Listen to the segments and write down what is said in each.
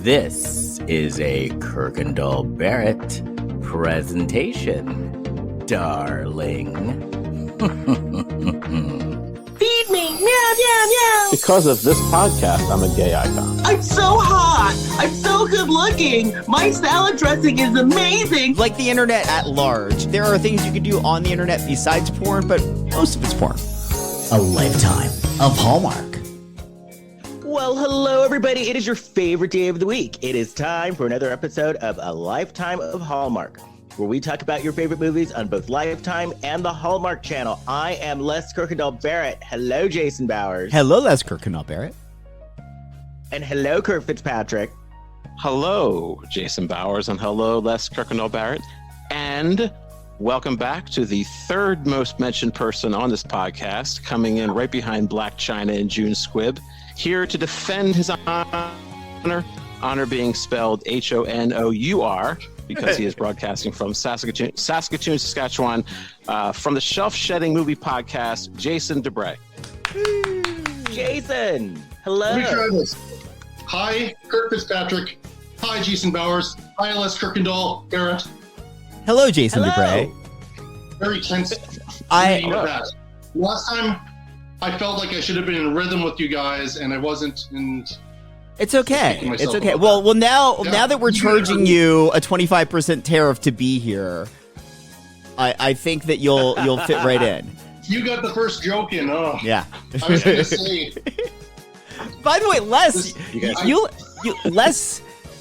This is a Kirkendall Barrett presentation, darling. Feed me, meow, meow, meow. Because of this podcast, I'm a gay icon. I'm so hot. I'm so good looking. My salad dressing is amazing. Like the internet at large, there are things you can do on the internet besides porn, but most of it's porn. A lifetime of Hallmark. Well, hello, everybody. It is your favorite day of the week. It is time for another episode of A Lifetime of Hallmark, where we talk about your favorite movies on both Lifetime and the Hallmark Channel. I am Les Kirkendall Barrett. Hello, Jason Bowers. Hello, Les Kirkendall Barrett. And hello, Kurt Fitzpatrick. Hello, Jason Bowers, and hello, Les Kirkendall Barrett. And welcome back to the third most mentioned person on this podcast, coming in right behind Blac Chyna and June Squibb, here to defend his honor being spelled Honour, because he is broadcasting from Saskatoon, Saskatchewan, from the Shelf-Shedding Movie Podcast, Jason Dubray. Jason, hello. Let me try this. Hi, Kurt Fitzpatrick. Hi, Jason Bowers. Hi, Les Kirkendall Barrett. Hello, Jason Hello. Dubray. Very tense. reading of that. Last time, I felt like I should have been in rhythm with you guys, and I wasn't. And It's okay. Speaking It's myself okay. about Well, that. now that we're charging you a 25% tariff to be here, I think that you'll fit right in. You got the first joke in. Oh, Yeah. I was going to say. By the way, Les,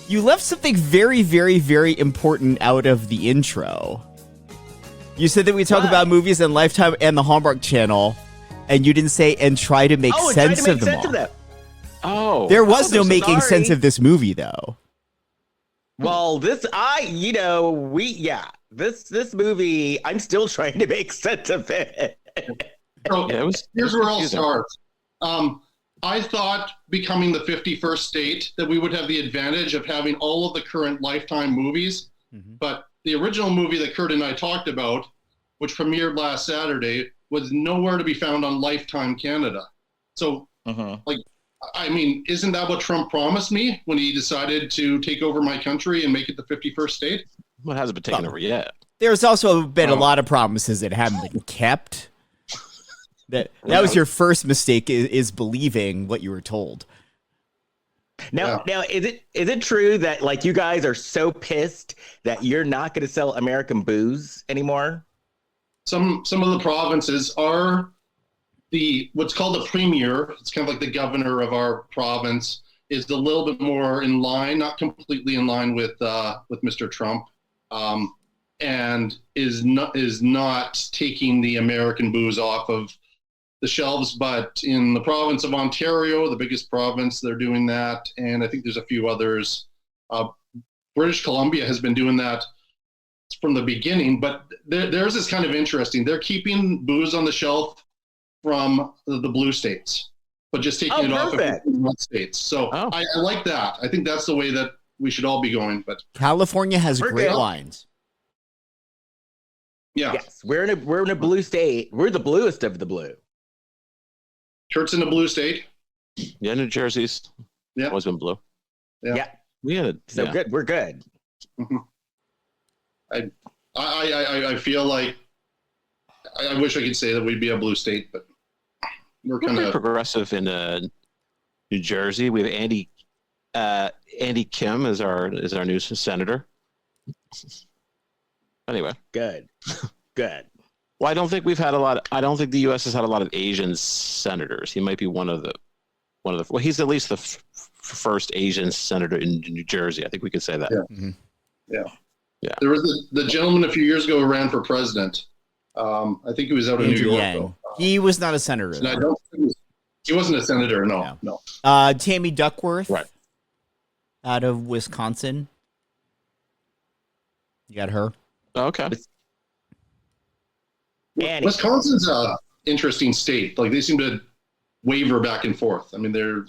you left something very, very, very important out of the intro. You said that we talk about movies on Lifetime and the Hallmark Channel, and you didn't say and try to make sense of them all. Oh. There was no making sorry. sense of this movie, though. Well, this movie, I'm still trying to make sense of it. So, Yeah, it was here's where I'll confusing. start. I thought becoming the 51st state that we would have the advantage of having all of the current Lifetime movies, but the original movie that Kurt and I talked about, which premiered last Saturday, was nowhere to be found on Lifetime Canada. So, I mean, isn't that what Trump promised me when he decided to take over my country and make it the 51st state? Well, it hasn't been taken over yet. There's also been a lot of promises that haven't been kept. That was your first mistake, is believing what you were told. Now, is it true that like you guys are so pissed that you're not going to sell American booze anymore? Some of the provinces are what's called a premier. It's kind of like the governor of our province is a little bit more in line, not completely in line with Mr. Trump, and is not taking the American booze off of the shelves. But in the province of Ontario, the biggest province, they're doing that, and I think there's a few others. British Columbia has been doing that from the beginning, but theirs is kind of interesting. They're keeping booze on the shelf from the blue states, but just taking it off of the red states. So I like that. I think that's the way that we should all be going. But California has great wines. Yeah. Yes, we're in a blue state. We're the bluest of the blue. Kurt's in the blue state. Yeah, New Jersey's always been blue. Yeah. Good. We're good. I feel like I wish I could say that we'd be a blue state, but we're kind of progressive in New Jersey. We have Andy Kim as our new senator. Anyway, good. Well, I don't think the U.S. has had a lot of Asian senators. He might be one of the. Well, he's at least the first Asian senator in New Jersey. I think we could say that. Yeah. There was the gentleman a few years ago who ran for president. I think he was out of New York. Though. He was not a senator. And I don't think he wasn't a senator. No. Tammy Duckworth, right, out of Wisconsin. You got her. Okay. Wisconsin's a interesting state. Like they seem to waver back and forth. I mean,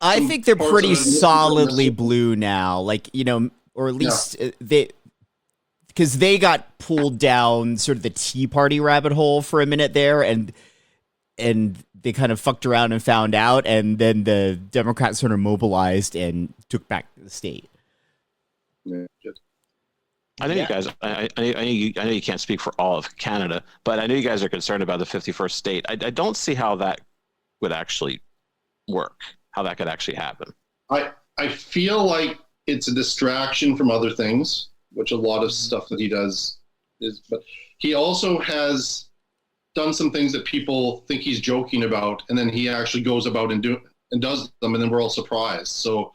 I think they're pretty solidly blue now. Like, or at least because they got pulled down sort of the Tea Party rabbit hole for a minute there, and they kind of fucked around and found out, and then the Democrats sort of mobilized and took back the state. Yeah, good. I know you guys. I know you can't speak for all of Canada, but I know you guys are concerned about the 51st state. I don't see how that would actually work. How that could actually happen. I feel like it's a distraction from other things, which a lot of stuff that he does is. But he also has done some things that people think he's joking about, and then he actually goes about and does them, and then we're all surprised. So,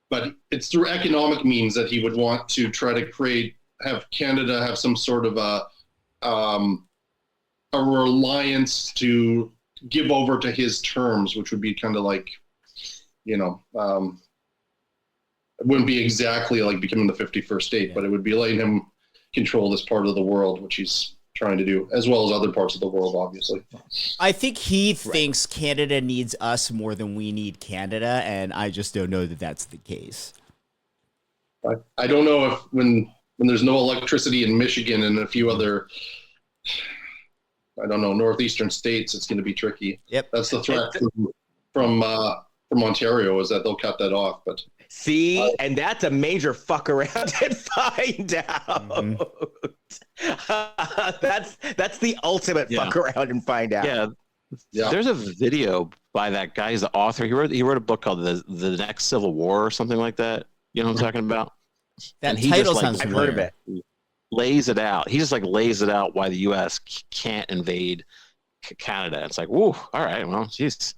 but it's through economic means that he would want to try to have Canada have some sort of a reliance to give over to his terms, which would be kind of like, it wouldn't be exactly like becoming the 51st state, but it would be letting him control this part of the world, which he's trying to do, as well as other parts of the world, obviously. I think he thinks Canada needs us more than we need Canada, and I just don't know that that's the case. I don't know if when there's no electricity in Michigan and a few other, I don't know, northeastern states, it's going to be tricky. Yep. That's the threat from Ontario, is that they'll cut that off. But see, and that's a major fuck around and find out. Mm-hmm. That's the ultimate fuck around and find out. Yeah. There's a video by that guy. He's the author. He wrote a book called the Next Civil War or something like that. You know what I'm talking about? That title sounds I've heard of it. Lays it out. He just lays it out why the U.S. can't invade Canada. It's like, whoa, all right, well, jeez.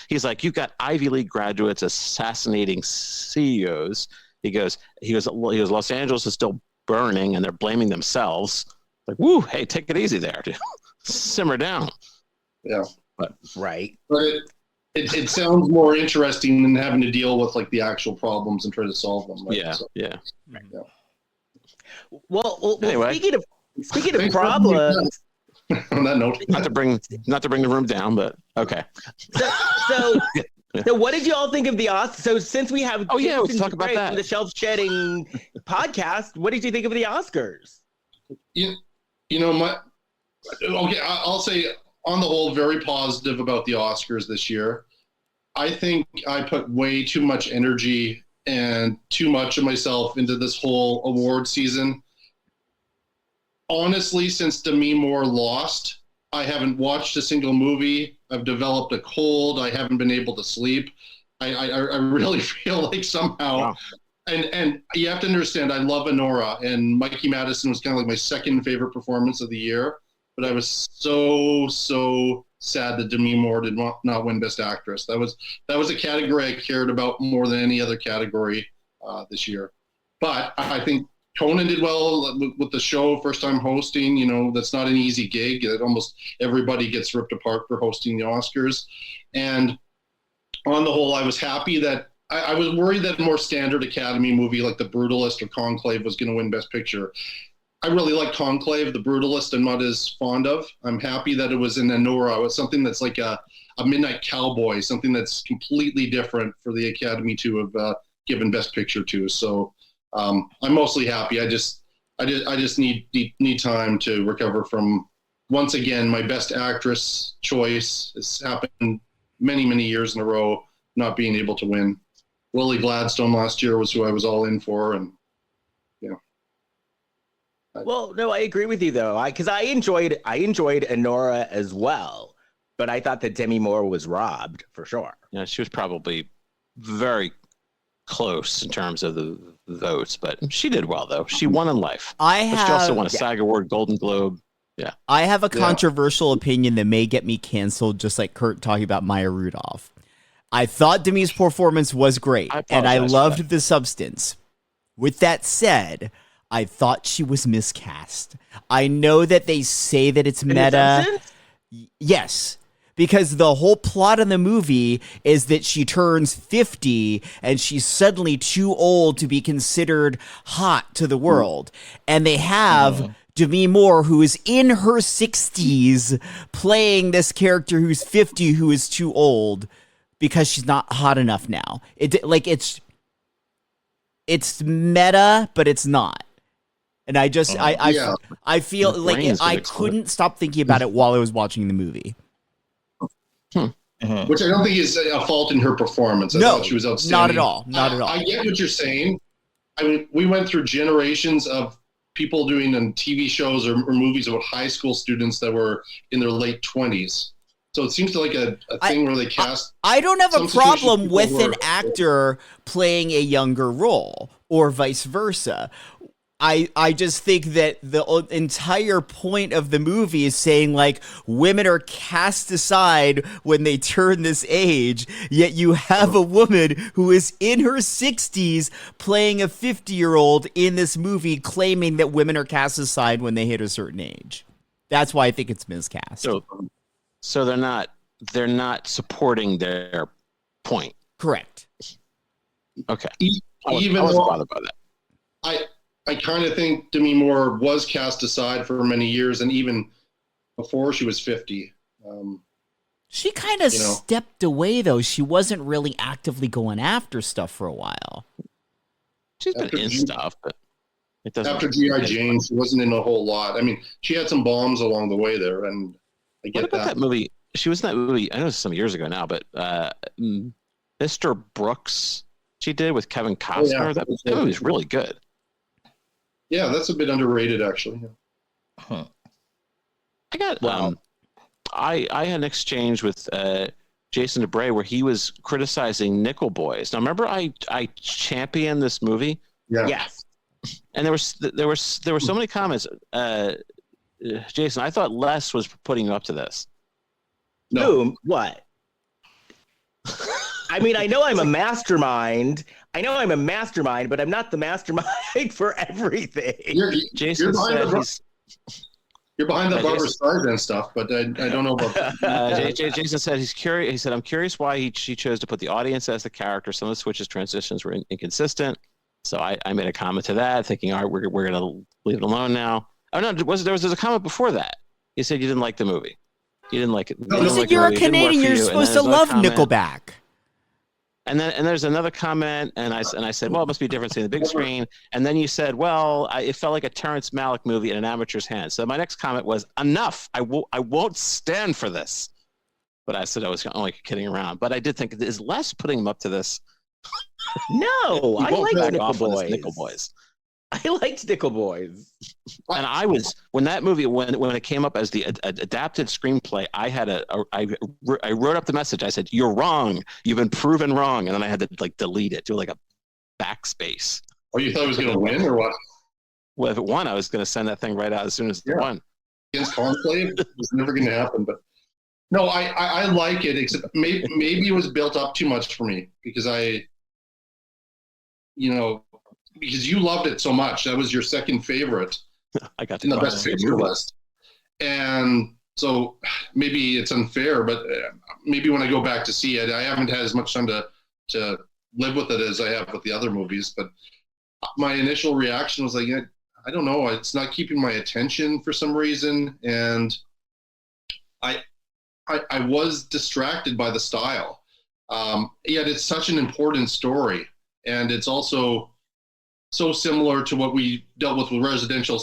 He's like, you've got Ivy League graduates assassinating CEOs. He goes, Los Angeles is still burning, and they're blaming themselves. Like, woo, hey, take it easy there, dude. Simmer down. Yeah, but it sounds more interesting than having to deal with the actual problems and try to solve them. Right? Yeah. Well, anyway. speaking of problems. On that note, not to bring the room down, but okay. So what did you all think of the Oscars? So since we have let's talk about that. The Shelf Shedding podcast, what did you think of the Oscars? I'll say on the whole, very positive about the Oscars this year. I think I put way too much energy and too much of myself into this whole award season. Honestly, since Demi Moore lost, I haven't watched a single movie. I've developed a cold. I haven't been able to sleep. I really feel like somehow, wow. And you have to understand, I love Honora, and Mikey Madison was kind of like my second favorite performance of the year. But I was so sad that Demi Moore did not win Best Actress. That was a category I cared about more than any other category this year. But I think Conan did well with the show, first time hosting. That's not an easy gig. Almost everybody gets ripped apart for hosting the Oscars. And on the whole, I was happy that I was worried that a more standard Academy movie like The Brutalist or Conclave was going to win Best Picture. I really like Conclave. The Brutalist I'm not as fond of. I'm happy that it was in Honora. It was something that's like a Midnight Cowboy, something that's completely different for the Academy to have given Best Picture to. So I'm mostly happy. I just need time to recover from, once again, my Best Actress choice. It's happened many years in a row, not being able to win. Lily Gladstone last year was who I was all in for, and well, no, I agree with you though, because I enjoyed Honora as well, but I thought that Demi Moore was robbed for sure. Yeah, she was probably very close in terms of the votes, but she did well though. She won in life. But she also won a SAG Award, Golden Globe. Yeah, I have a controversial opinion that may get me canceled, just like Kurt talking about Maya Rudolph. I thought Demi's performance was great, and I loved the substance. With that said, I thought she was miscast. I know that they say that it's meta. Yes, because the whole plot of the movie is that she turns 50 and she's suddenly too old to be considered hot to the world. And they have Demi Moore, who is in her 60s, playing this character who's 50, who is too old because she's not hot enough now. It's meta, but it's not. And I just, I feel like I couldn't stop thinking about it while I was watching the movie. Well, which I don't think is a fault in her performance. I thought she was outstanding. Not at all. Not at all. I get what you're saying. I mean, we went through generations of people doing TV shows or movies about high school students that were in their late 20s. So it seems like a thing where they cast. I don't have a problem with an actor playing a younger role or vice versa. I just think that the entire point of the movie is saying, like, women are cast aside when they turn this age, yet you have a woman who is in her 60s playing a 50-year-old in this movie claiming that women are cast aside when they hit a certain age. That's why I think it's miscast. So they're not supporting their point. Correct. Okay. I wasn't bothered by that. I kind of think Demi Moore was cast aside for many years, and even before she was 50. She kind of stepped away, though. She wasn't really actively going after stuff for a while. She's been in stuff, but it doesn't. After G.I. Jane, she wasn't in a whole lot. I mean, she had some bombs along the way there, and I get what about that movie? She was in that movie, I know it's some years ago now, but Mr. Brooks, she did with Kevin Costner. Oh, yeah. That movie was really good. Yeah, that's a bit underrated, actually. I got I had an exchange with Jason Dubray where he was criticizing Nickel Boys. Now, remember I championed this movie? Yeah. Yes. And there were so many comments. Jason, I thought Les was putting you up to this. No. Boom. What? I mean, I know I'm a mastermind. But I'm not the mastermind for everything. Jason said you're behind the Barbra Streisand stuff, but I don't know about that. Jason said he's curious. He said, I'm curious why she chose to put the audience as the character. Some of the switches transitions were inconsistent. So I made a comment to that, thinking, all right, we're going to leave it alone now. Oh, no, there was a comment before that. He said you didn't like the movie. You didn't like it. You said you're a Canadian. You're supposed to love Nickelback. And there's another comment, and I said, well, it must be a difference in the big screen. And then you said, well, it felt like a Terrence Malick movie in an amateur's hands. So my next comment was, enough. I won't stand for this. But I said I was only kidding around. But I did think, is Les putting him up to this? No, I like Nickel Boys. Nickel Boys. I liked Nickel Boys. And I was, when that movie, when it came up as the adapted screenplay, I wrote up the message. I said, you're wrong. You've been proven wrong. And then I had to delete it, do like a backspace. Oh, you thought it was going to win or what? Well, if it won, I was going to send that thing right out as soon as it won. Against Conclave, it was never going to happen. But no, I like it, except maybe it was built up too much for me because because you loved it so much. That was your second favorite. I got in the best picture list. And so maybe it's unfair, but maybe when I go back to see it, I haven't had as much time to live with it as I have with the other movies. But my initial reaction was like, I don't know. It's not keeping my attention for some reason. And I was distracted by the style. Yet it's such an important story. And it's also so similar to what we dealt with residential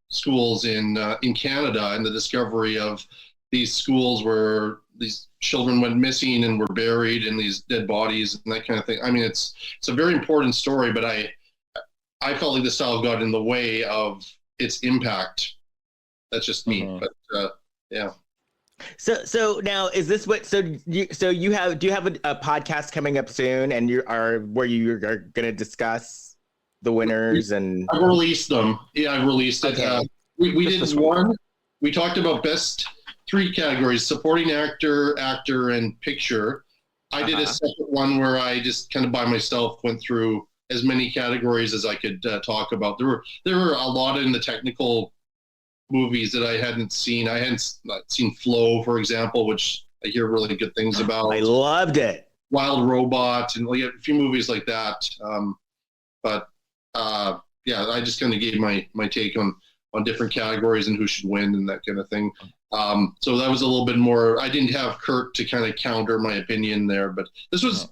schools in Canada and the discovery of these schools where these children went missing and were buried in these dead bodies and that kind of thing. I mean, it's a very important story, but I felt like the style got in the way of its impact. That's just me, but yeah. So now is this what? Do you have a podcast coming up soon, and where you are going to discuss the winners? And I've released them. Yeah, I've released it. Okay. We did one. We talked about best 3 categories: supporting actor, and picture. I did a separate one where I just kind of by myself went through as many categories as I could talk about. There were a lot in the technical movies that I hadn't seen. I hadn't seen Flow, for example, which I hear really good things about. I loved it. Wild Robot, and a few movies like that. I just kind of gave my take on different categories and who should win and that kind of thing. So that was a little bit more. I didn't have Kurt to kind of counter my opinion there, but this was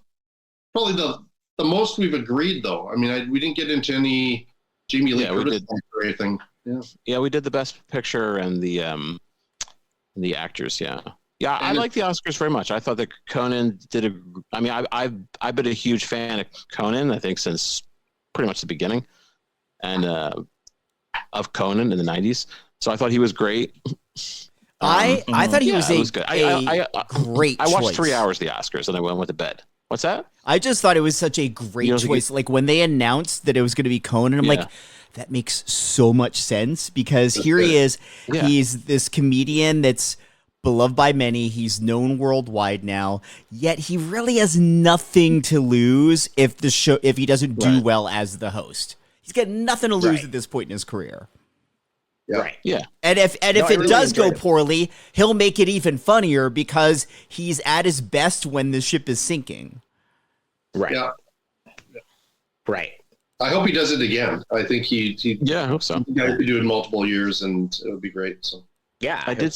probably the most we've agreed, though. I mean, we didn't get into any Jamie Lee Curtis or anything. Yeah, we did the best picture and the actors. Yeah, Yeah, I like the Oscars very much. I thought that Conan did a. I mean, I've been a huge fan of Conan. I think since pretty much the beginning, and of Conan in the '90s. So I thought he was great. I thought he was it a, was good. great I watched choice. 3 hours of the Oscars and I went to bed. What's that? I just thought it was such a great choice. Like when they announced that it was going to be Conan, I'm like, that makes so much sense because here he is. Yeah. He's this comedian that's beloved by many. He's known worldwide now, yet he really has nothing to lose if he doesn't do well as the host. He's got nothing to lose at this point in his career. Yeah. Right. Yeah. And if it does go poorly, he'll make it even funnier because he's at his best when the ship is sinking. Right. Yeah. Right. I hope he does it again. I think he I hope so. He could do it multiple years and it would be great. So yeah. I did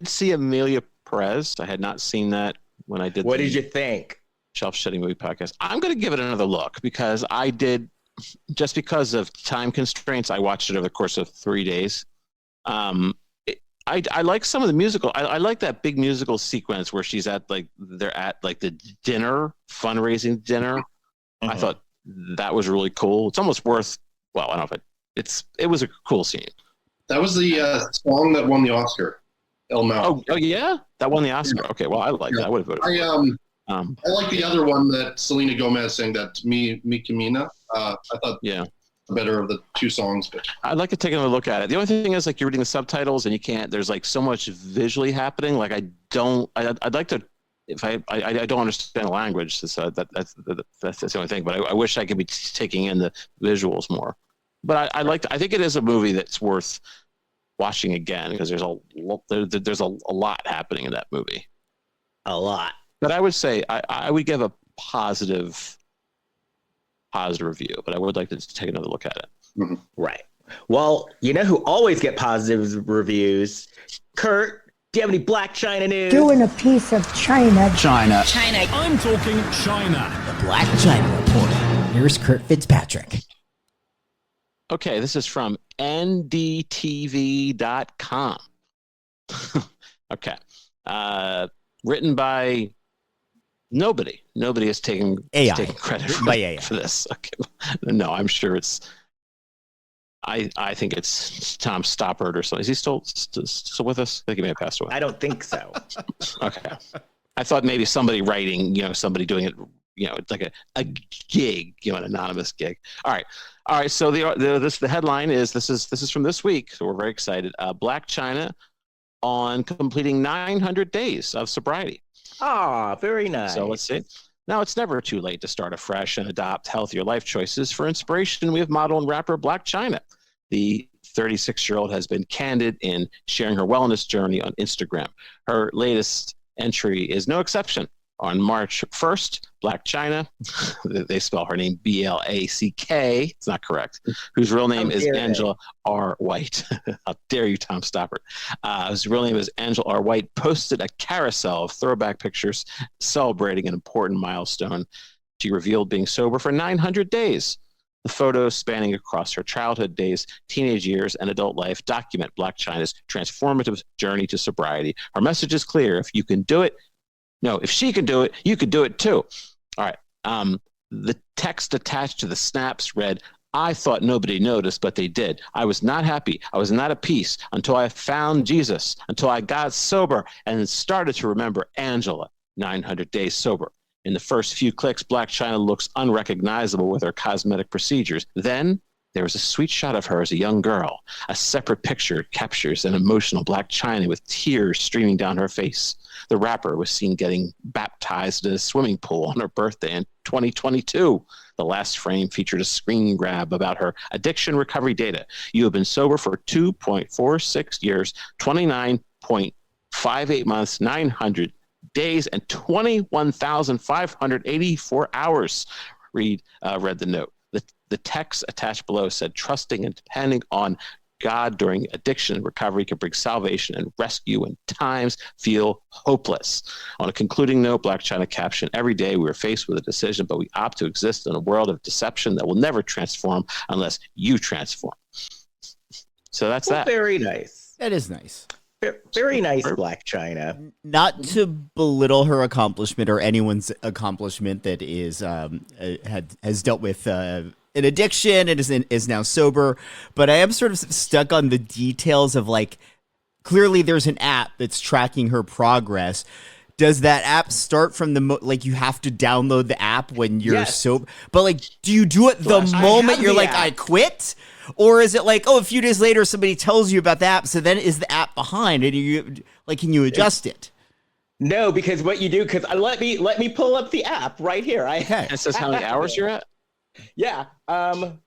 see Amelia Perez. I had not seen that when I did. What did you think? Shelf Shedding Movie Podcast. I'm going to give it another look because I did. Just because of time constraints, I watched it over the course of 3 days. I like some of the musical. I like that big musical sequence where she's they're at the dinner, fundraising dinner. Mm-hmm. I thought that was really cool. It's almost worth. Well, I don't know if it was a cool scene. That was the song that won the Oscar. El Mal. Oh yeah, that won the Oscar. Okay, well I like that. I would have voted. I like the other one that Selena Gomez sang, that Mi Camina. I thought better of the two songs, but I'd like to take another look at it. The only thing is you're reading the subtitles and you can't. There's so much visually happening. I'd like to. If I don't understand the language, so that's the only thing. But I wish I could be taking in the visuals more. But I think it is a movie that's worth watching again because there's a lot happening in that movie. A lot. But I would say I would give a positive review, but I would like to take another look at it. Mm-hmm. Right. Well, you know who always get positive reviews? Kurt, do you have any Blac Chyna news? Doing a piece of China. China. I'm talking China. The Blac Chyna Report. Here's Kurt Fitzpatrick. Okay, this is from ndtv.com. Okay. Written by nobody. Nobody is taking credit for this. Okay. No, I'm sure it's. I think it's Tom Stoppard or something. Is he still with us? I think he may have passed away. I don't think so. Okay. I thought maybe somebody writing, somebody doing it, it's like a gig, an anonymous gig. All right. So the headline is this is from this week. So we're very excited. Blac Chyna on completing 900 days of sobriety. Ah, very nice. So let's see. Now, it's never too late to start afresh and adopt healthier life choices. For inspiration, we have model and rapper Blac Chyna. The 36-year-old has been candid in sharing her wellness journey on Instagram. Her latest entry is no exception. On March 1st, Blac Chyna, they spell her name Black, it's not correct, whose real name is Angela R. White. How dare you, Tom Stoppard. Whose real name is Angela R. White, posted a carousel of throwback pictures celebrating an important milestone. She revealed being sober for 900 days. The photos spanning across her childhood days, teenage years, and adult life document Blac Chyna's transformative journey to sobriety. Her message is clear. If you can do it, no, if she can do it, you can do it too. All right. The text attached to the snaps read, I thought nobody noticed, but they did. I was not happy. I was not at peace until I found Jesus, until I got sober and started to remember Angela, 900 days sober. In the first few clicks, Blac Chyna looks unrecognizable with her cosmetic procedures. Then there is a sweet shot of her as a young girl. A separate picture captures an emotional Blac Chyna with tears streaming down her face. The rapper was seen getting baptized in a swimming pool on her birthday in 2022. The last frame featured a screen grab about her addiction recovery data. You have been sober for 2.46 years, 29.58 months, 900 days, and 21,584 hours. Read the note. The text attached below said, trusting and depending on God during addiction and recovery can bring salvation and rescue when times feel hopeless. On a concluding note, Blac Chyna captioned, every day we are faced with a decision, but we opt to exist in a world of deception that will never transform unless you transform. So that's that. Very nice. That is nice. Very nice, Blac Chyna. Not to belittle her accomplishment or anyone's accomplishment that is has dealt with an addiction and is now sober, but I am sort of stuck on the details of, like, clearly there's an app that's tracking her progress. Does that app start from like you have to download the app when you're sober? But, like, do you do it the moment you're like, I quit? Or is it like, oh, a few days later somebody tells you about the app, so then is the app behind, and you like, can you adjust it? No, because what you do, because let me pull up the app right here. It says how many hours you're at. Yeah. And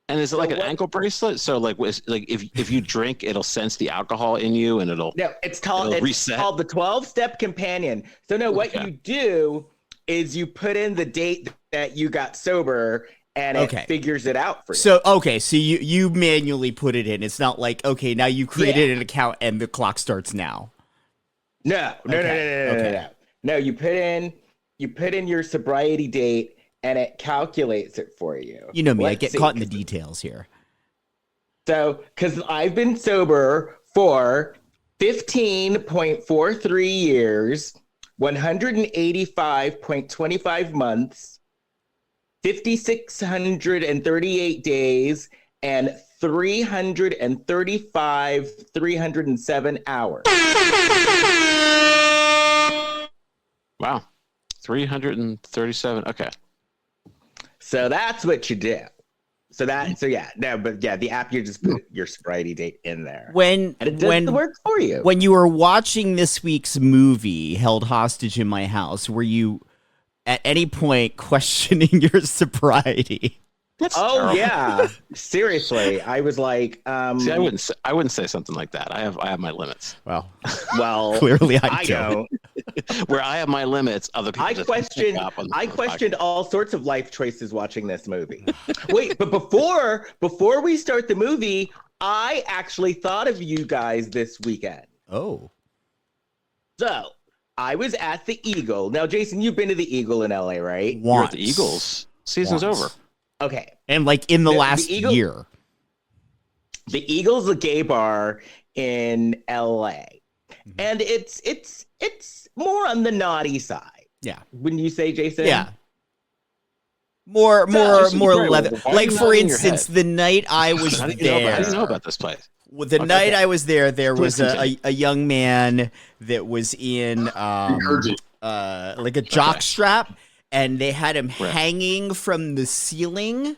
is it like an ankle bracelet? So like if you drink, it'll sense the alcohol in you and it'll it's called the 12-step companion. So no, what you do is you put in the date that you got sober, and it figures it out for you. So so you manually put it in. It's not like, okay, now you created an account and the clock starts now. No. No, you put in your sobriety date and it calculates it for you. You know me, I get caught in the details here. So, because I've been sober for 15.43 years, 185.25 months, 5,638 days, and 307 hours. Wow. 337. Okay. So that's what you do. The app, you just put your sobriety date in there. And it does the work for you. When you were watching this week's movie, Held Hostage in My House, were you at any point questioning your sobriety? That's terrible. Yeah. Seriously. I was like, See, I wouldn't say something like that. I have my limits. Well, clearly I don't. Where I have my limits, other people I questioned all sorts of life choices watching this movie. Wait, but before we start the movie, I actually thought of you guys this weekend. Oh. So, I was at the Eagle. Now, Jason, you've been to the Eagle in LA, right? You're at the Eagles. Season's over. Okay. And like in the last year. The Eagle's a gay bar in LA. Mm-hmm. And it's more on the naughty side. Yeah. Wouldn't you say, Jason? Yeah. More leather. Like, for instance, the night I was there. How do you know about this place? Well, the night I was there was a young man that was in like a jock strap, and they had him hanging from the ceiling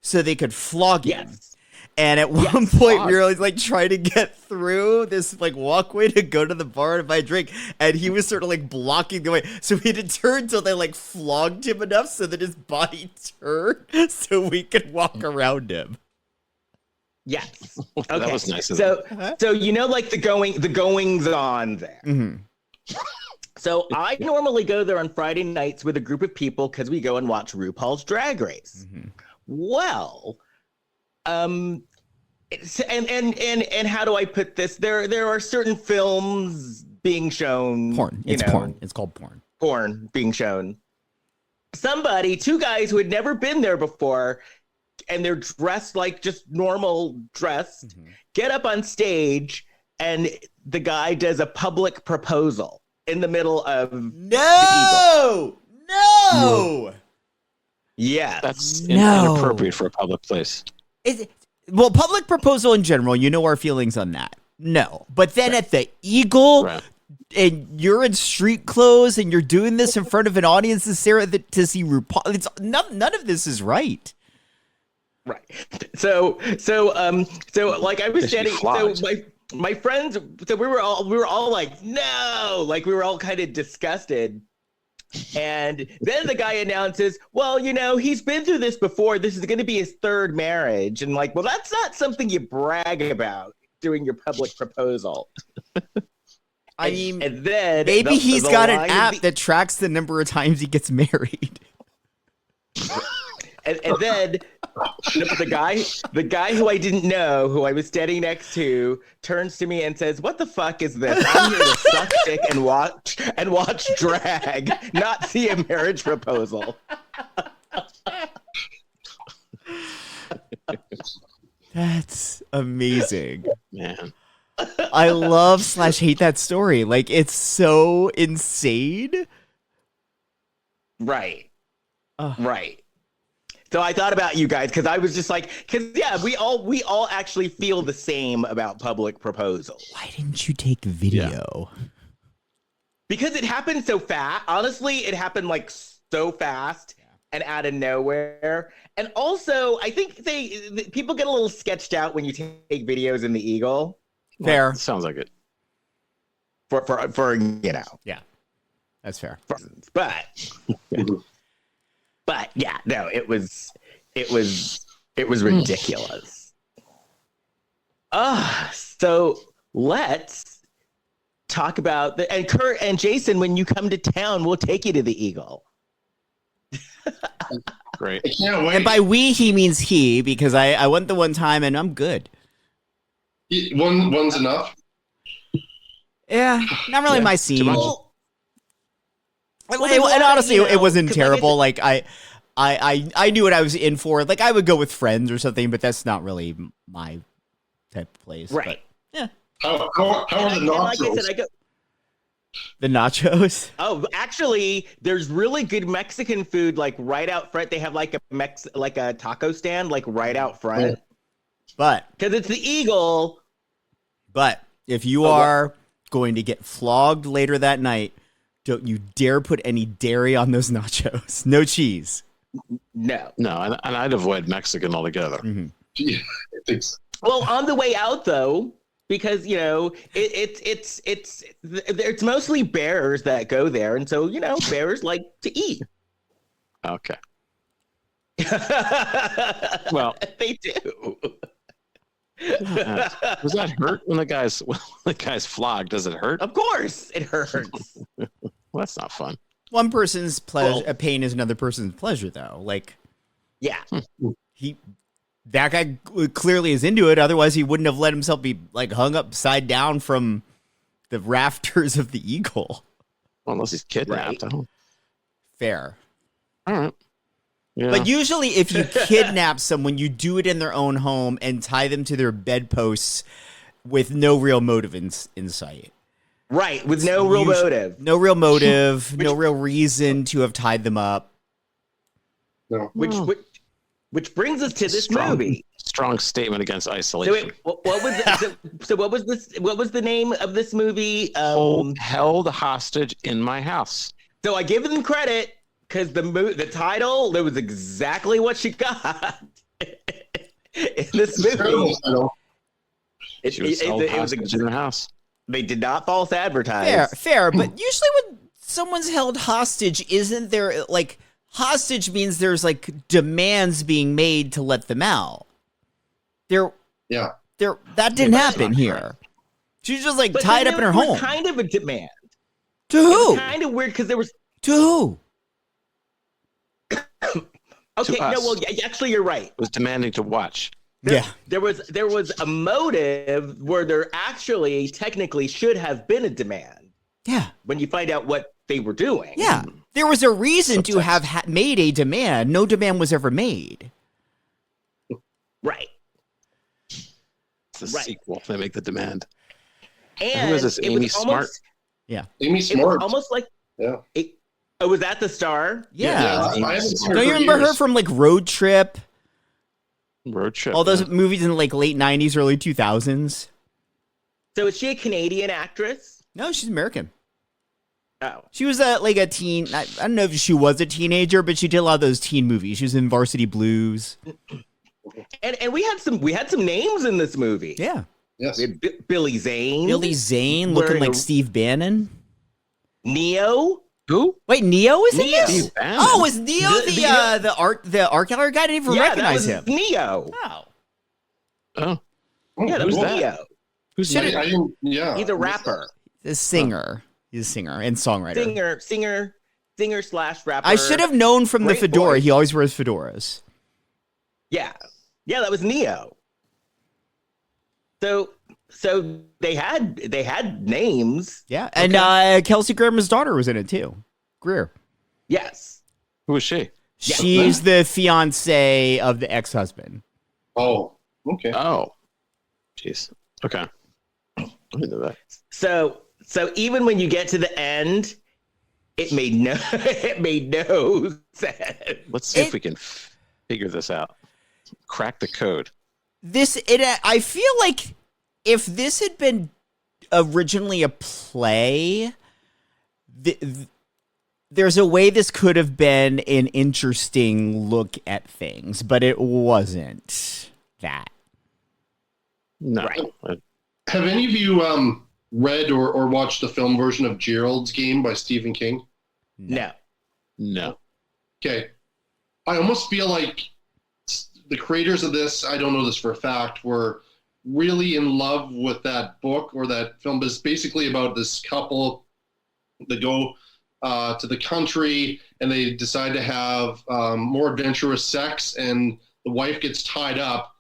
so they could flog him. Yes. And at one point, we were like trying to get through this like walkway to go to the bar and buy a drink, and he was sort of like blocking the way. So we had to turn until they like flogged him enough so that his body turned so we could walk around him. Yes. Okay. That was nice. So you know, like the goings on there. Mm-hmm. So I normally go there on Friday nights with a group of people because we go and watch RuPaul's Drag Race. Mm-hmm. Well, and how do I put this? There are certain films being shown. Porn. It's porn. It's called porn. Porn being shown. Two guys who had never been there before, and they're dressed like just normal dress, get up on stage, and the guy does a public proposal in the middle of the Eagle. No! Yeah. That's inappropriate for a public place. Well, public proposal in general, you know our feelings on that. No. But then at the Eagle, and you're in street clothes, and you're doing this in front of an audience to see RuPaul. None of this is right. Right. So like I was standing. So my friends. So we were all like, no, like we were all kind of disgusted. And then the guy announces, well, you know, he's been through this before. This is going to be his third marriage. And like, well, that's not something you brag about doing your public proposal. I mean, and then maybe he's got an app that tracks the number of times he gets married. And then the guy who I didn't know, who I was standing next to, turns to me and says, "What the fuck is this? I'm here to suck dick and watch drag, not see a marriage proposal." That's amazing. Man. I love / hate that story. Like, it's so insane. Right. Right. So I thought about you guys because I was just like, because yeah, we all actually feel the same about public proposals. Why didn't you take video? Yeah. Because it happened so fast. Honestly, it happened like so fast and out of nowhere. And also, I think people get a little sketched out when you take videos in the Eagle. Fair. Well, sounds like it. For you know. Yeah, that's fair. But yeah, no, it was ridiculous. So let's talk about and Kurt and Jason, when you come to town, we'll take you to the Eagle. Great. I can't wait. And by we, he means he, because I went the one time and I'm good. One's enough. Yeah, not really my scene. Well, And honestly, you know, it wasn't 'cause terrible. Like I knew what I was in for. Like, I would go with friends or something, but that's not really my type of place. right. But, yeah. How are the Like I nachos? said, The nachos. oh, actually, there's really good Mexican food like right out front. They have like a taco stand like right out front But because it's the Eagle. if you are going to get flogged later that night, don't you dare put any dairy on those nachos. No cheese. No. No, and I'd avoid Mexican altogether. Mm-hmm. Yeah, I think so. Well, on the way out though, because you know it's mostly bears that go there, and so you know bears like to eat. Okay. Well, they do. Does that hurt when the guy's flogged? Does it hurt? Of course, it hurts. Well, that's not fun. One person's pleasure, pain is another person's pleasure, though. Like, Yeah. That guy clearly is into it. Otherwise, he wouldn't have let himself be like hung upside down from the rafters of the Eagle. Well, unless he's kidnapped. Right. I don't. Fair. All right. Yeah. But usually, if you kidnap someone, you do it in their own home and tie them to their bedposts with no real motive in sight. Right, with no real motive. No real motive, no real reason to have tied them up. No. Which brings us to this movie. Strong statement against isolation. What was the name of this movie? Held hostage in my house. So I give them credit because the title, that was exactly what she got in this movie. She was held hostage in her house. They did not false advertise. Fair. But usually when someone's held hostage, isn't there like hostage means there's like demands being made to let them out. That didn't happen here. She's just like tied up in her home. Kind of a demand. To who? Kind of weird because there was. To who? Okay, To us. no, well, actually, you're right. It was demanding to watch. There was a motive where there actually technically should have been a demand. Yeah. When you find out what they were doing. Yeah. There was a reason to have made a demand. No demand was ever made. Right. It's the sequel. They make the demand. And who is this? Amy Smart? Yeah. Amy Smart. It was almost like was that the star? Yeah. I haven't seen her Don't you for remember her years. from like Road Trip? Road Trip. All those movies in like late 90s, early 2000s. So is she a Canadian actress? No, she's American. Oh. She was like a teen. I don't know if she was a teenager, but she did a lot of those teen movies. She was in Varsity Blues. And we had some names in this movie. Yeah. Yes. We had Billy Zane. Billy Zane looking Wearing like a- Steve Bannon. Neo. Who? Wait, Neo is in Neo. this? Steve Bannon. Oh, is Neo the art gallery guy? I didn't even Yeah, recognize that was him. Neo. Wow. Oh. Yeah, that Who's was that? Neo. Who's I that? didn't- yeah. He's a rapper. The singer. He's a singer and songwriter. Singer slash rapper. I should have known from the Great fedora. voice. He always wears fedoras. Yeah, that was Neo. So they had names. Yeah, and Kelsey Grammer's daughter was in it too. Greer. Yes. Who is she? She's the fiance of the ex-husband. Oh, okay. Oh. Jeez. Okay. I didn't know that. So even when you get to the end, it made no sense. Let's see if we can figure this out. Crack the code. I feel like if this had been originally a play, there's a way this could have been an interesting look at things, but it wasn't that. No. Right. Have any of you read or watched the film version of Gerald's Game by Stephen King? No. Okay. I almost feel like the creators of this, I don't know this for a fact, were really in love with that book or that film. But it's basically about this couple that go to the country and they decide to have more adventurous sex, and the wife gets tied up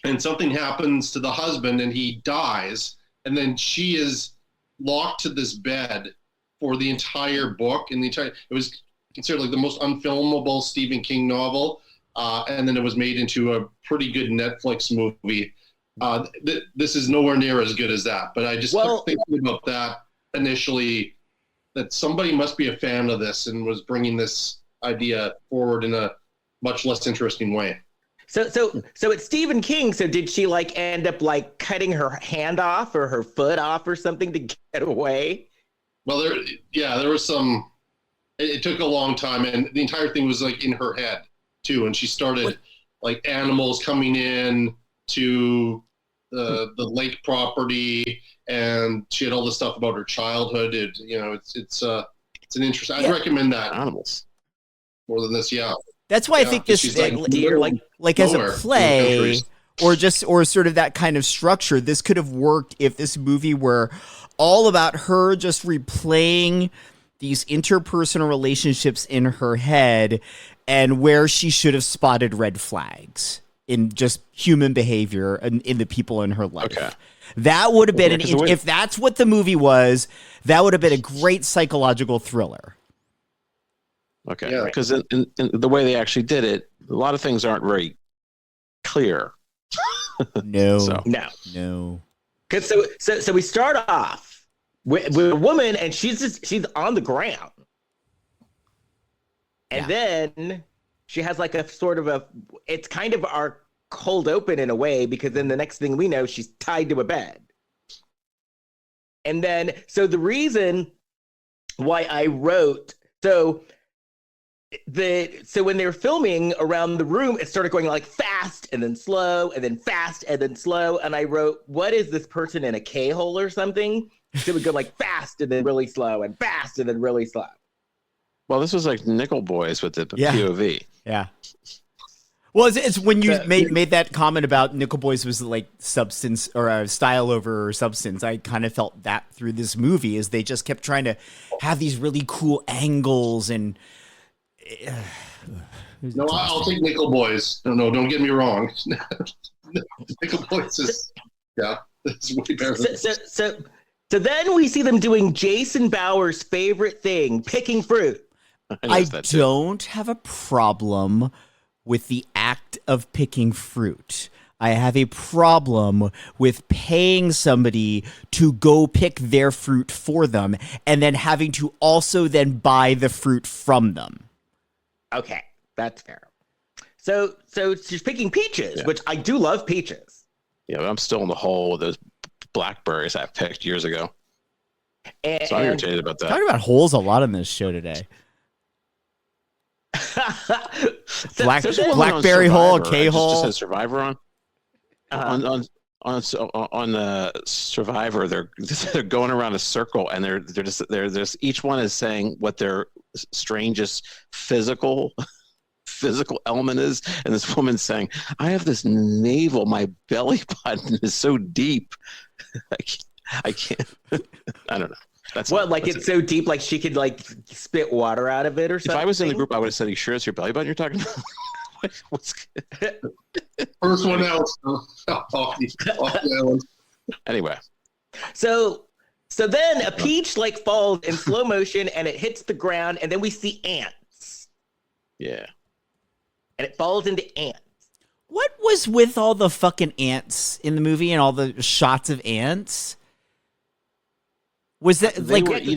and something happens to the husband and he dies. And then she is locked to this bed for the entire book. And it was considered like the most unfilmable Stephen King novel. And then it was made into a pretty good Netflix movie. This is nowhere near as good as that. But I just kept thinking about that initially, that somebody must be a fan of this and was bringing this idea forward in a much less interesting way. So it's Stephen King. So did she like end up like cutting her hand off or her foot off or something to get away? Well, there was some. It took a long time, and the entire thing was like in her head too. And she started like animals coming in to the lake property, and she had all this stuff about her childhood. It's an interesting. I'd recommend that Animals more than this. Yeah. That's why I think this, like as a play, or sort of that kind of structure, this could have worked if this movie were all about her just replaying these interpersonal relationships in her head and where she should have spotted red flags in just human behavior and in the people in her life. Okay. That would have been if that's what the movie was, that would have been a great psychological thriller. Okay, because in the way they actually did it, a lot of things aren't very clear. No. Because so we start off with a woman, and she's on the ground, and then she has like a sort of it's kind of our cold open in a way, because then the next thing we know, she's tied to a bed, and then so the reason why I wrote so when they were filming around the room, it started going like fast and then slow and then fast and then slow. And I wrote, what is this person in a K-hole or something? So it would go like fast and then really slow and fast and then really slow. Well, this was like Nickel Boys with the POV. Yeah. Well, it's when you made that comment about Nickel Boys was like substance or style over substance. I kind of felt that through this movie, is they just kept trying to have these really cool angles and. No, I'll take Nickel Boys. No, don't get me wrong. Nickel Boys is it's way better. So then we see them doing Jason Bauer's favorite thing, picking fruit. I don't have a problem with the act of picking fruit. I have a problem with paying somebody to go pick their fruit for them and then having to also then buy the fruit from them. Okay, that's fair. So she's picking peaches, which I do love peaches. Yeah, but I'm still in the hole with those blackberries I picked years ago. So I'm irritated about that. Talking about holes a lot in this show today. Blackberry hole, K hole. Just says Survivor on. On the Survivor, they're going around a circle, and they're just each one is saying what their strangest physical element is, and this woman's saying, "I have this navel, my belly button is so deep, I can't." I don't know. That's it's so deep, like she could like spit water out of it or something. If I was in the group, I would have said, "Are you sure it's your belly button you're talking about?" First one else. Anyway. So then a peach like falls in slow motion and it hits the ground, and then we see ants. Yeah. And it falls into ants. What was with all the fucking ants in the movie and all the shots of ants? Was that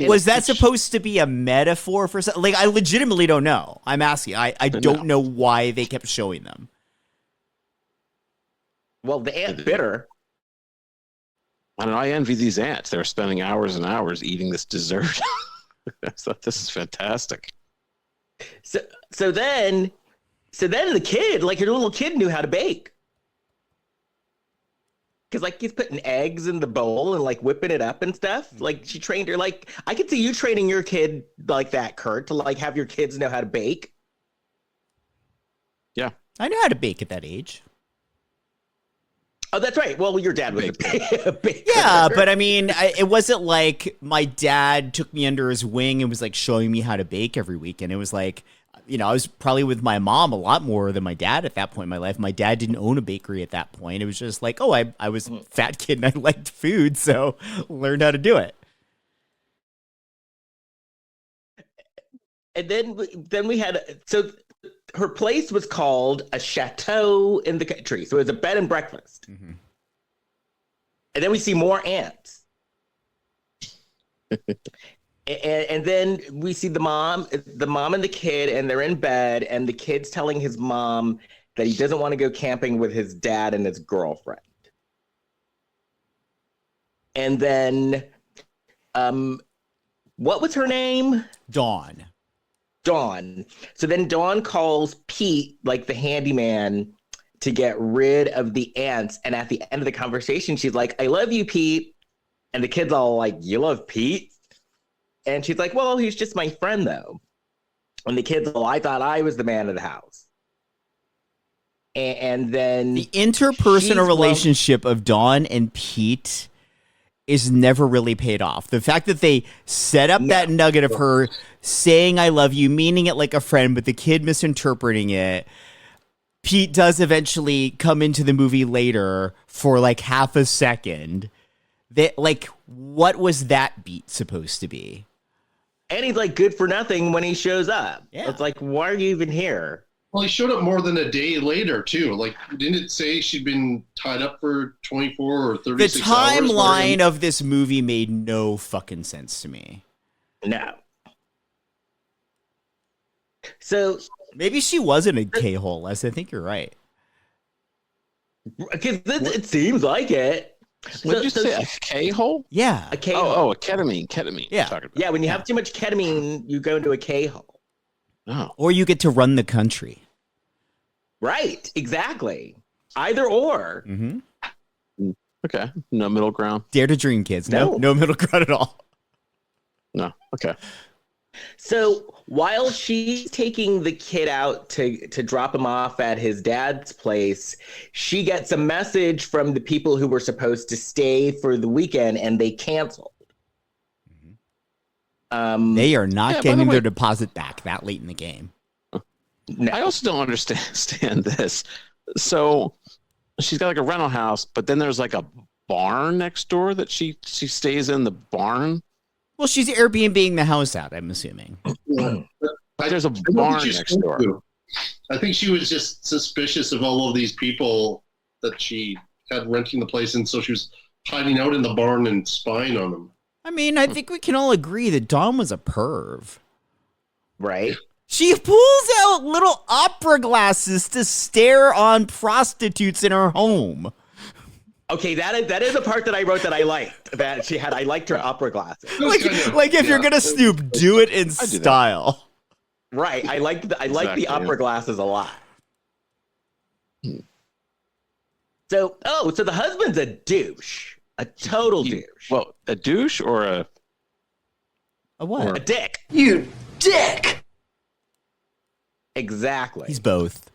was that supposed to be a metaphor for something? Like, I legitimately don't know. I'm asking. I don't know why they kept showing them. Well, the ant bitter. I don't know. I envy these ants. They're spending hours and hours eating this dessert. I thought this is fantastic. So then the kid, like your little kid, knew how to bake. Because, like, he's putting eggs in the bowl and, like, whipping it up and stuff. Like, she trained her. Like, I could see you training your kid like that, Kurt, to, like, have your kids know how to bake. Yeah. I knew how to bake at that age. Oh, that's right. Well, your dad was a baker. Yeah, but I mean, it wasn't like my dad took me under his wing and was, like, showing me how to bake every weekend. It was like, you know, I was probably with my mom a lot more than my dad at that point in my life. My dad didn't own a bakery at that point. It was just like, oh, I was a fat kid and I liked food, so learned how to do it. And then we had, so her place was called a chateau in the country. So it was a bed and breakfast. Mm-hmm. And then we see more ants. And then we see the mom and the kid, and they're in bed, and the kid's telling his mom that he doesn't want to go camping with his dad and his girlfriend. And then, what was her name? Dawn. So then Dawn calls Pete, like the handyman, to get rid of the ants. And at the end of the conversation, she's like, I love you, Pete. And the kid's all like, you love Pete? And she's like, well, he's just my friend, though. And the kid's all, I thought I was the man of the house. And then the interpersonal relationship of Dawn and Pete is never really paid off. The fact that they set up that nugget of her saying I love you, meaning it like a friend, but the kid misinterpreting it. Pete does eventually come into the movie later for like half a second. Like, what was that beat supposed to be? And he's like good for nothing when he shows up. Yeah. It's like, why are you even here? Well, he showed up more than a day later, too. Like, didn't it say she'd been tied up for 24 or 36 hours? The timeline of this movie made no fucking sense to me. No. So maybe she wasn't a K-hole, Les. I think you're right. Because it seems like it. What did you say? A K-hole? Yeah. A K-hole. Oh, a ketamine. Yeah. Yeah, when you have too much ketamine, you go into a K-hole. Oh. Or you get to run the country. Right. Exactly. Either or. Mm-hmm. Okay. No middle ground. Dare to dream, kids. No middle ground at all. No. Okay. So while she's taking the kid out to drop him off at his dad's place, she gets a message from the people who were supposed to stay for the weekend, and they canceled. They are not getting their deposit back that late in the game. No. I also don't understand this. So she's got like a rental house, but then there's like a barn next door that she stays in the barn. Well, she's Airbnb-ing the house out, I'm assuming. There's a barn next door. I think she was just suspicious of all of these people that she had renting the place, and so she was hiding out in the barn and spying on them. I mean, I think we can all agree that Dawn was a perv. Right? She pulls out little opera glasses to stare on prostitutes in her home. Okay, that is a part that I wrote that I liked. That she had, I liked her opera glasses. Like if you're gonna snoop, do it in style. Right. I like the opera glasses a lot. So the husband's a douche, a total douche. Well, a douche or a what? A dick. You dick. Exactly. He's both.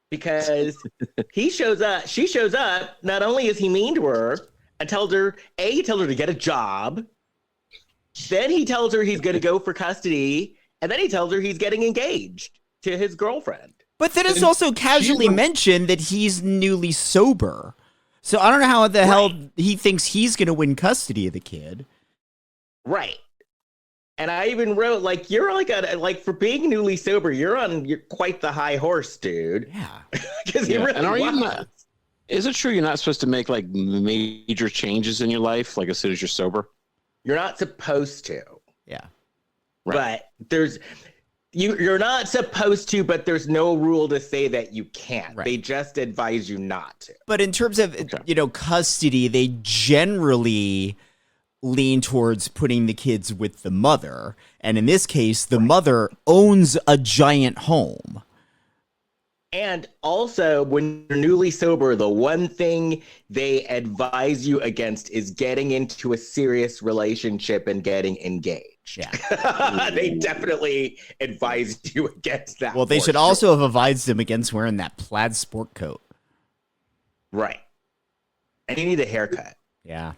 Because she shows up, not only is he mean to her and tells her to get a job, then he tells her he's going to go for custody, and then he tells her he's getting engaged to his girlfriend. But then it's also casually mentioned that he's newly sober. So I don't know how the hell he thinks he's going to win custody of the kid. Right. And I even wrote, like, you're like for being newly sober, you're quite the high horse, dude. Yeah. Because Yeah. really And are you was. not? Is it true you're not supposed to make like major changes in your life, like as soon as you're sober? You're not supposed to. Yeah. Right. But you're not supposed to, but there's no rule to say that you can't. Right. They just advise you not to. But in terms of, custody, they generally lean towards putting the kids with the mother. And in this case, the mother owns a giant home. And also, when you're newly sober, the one thing they advise you against is getting into a serious relationship and getting engaged. Yeah. They definitely advise you against that. Well, they for should sure. also have advised him against wearing that plaid sport coat. Right. And you need a haircut. Yeah.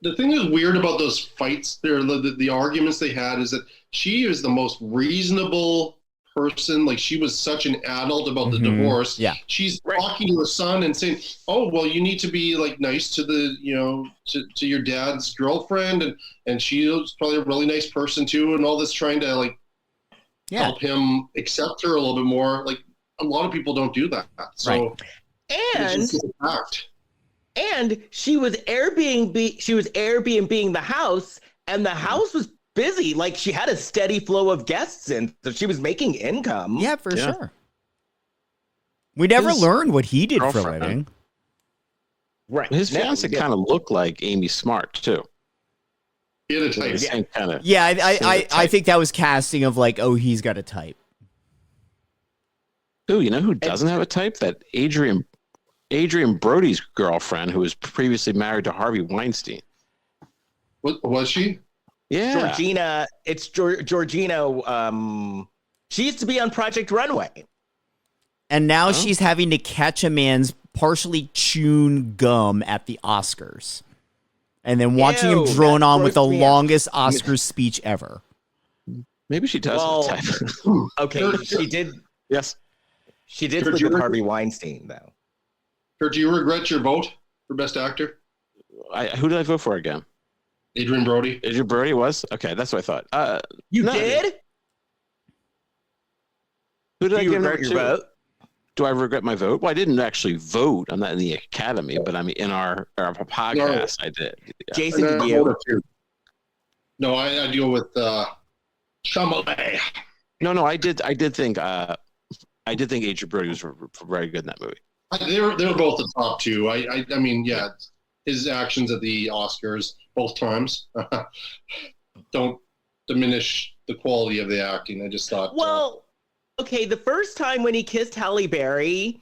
The thing that's weird about those fights, the arguments they had, is that she is the most reasonable person. Like, she was such an adult about the divorce. Yeah. She's talking to her son and saying, "Oh, well, you need to be like nice to the, to your dad's girlfriend," and she was probably a really nice person too, and all this, trying to like help him accept her a little bit more. Like, a lot of people don't do that. So And she was Airbnb the house, and the house was busy. Like, she had a steady flow of guests in, so she was making income. Yeah, for sure. We never learned what he did for a living. Right. His fiance kind of looked like Amy Smart too. He had a type. Yeah, I think that was casting of like, oh, he's got a type. Ooh, you know who doesn't have a type? That Adrian Brody's girlfriend, who was previously married to Harvey Weinstein. What was she? Yeah, Georgina. It's Georgina. She used to be on Project Runway, and now she's having to catch a man's partially chewed gum at the Oscars, and then watching him drone on with the longest Oscars speech ever. Maybe she does have a type. Okay, she did. Yes, she did sleep with Harvey Weinstein, though. Or do you regret your vote for Best Actor? Who did I vote for again? Adrian Brody. Adrian Brody was? Okay, that's what I thought. You did? Who did I give regret your vote? Do I regret my vote? Well, I didn't actually vote. I'm not in the Academy, but I mean, in our podcast, I did. Yeah. Jason, did you? No, I deal with Chalamet. No, I did think Adrian Brody was very good in that movie. They were both the top two. I mean, yeah, his actions at the Oscars both times don't diminish the quality of the acting. I just thought. Well, okay, the first time when he kissed Halle Berry,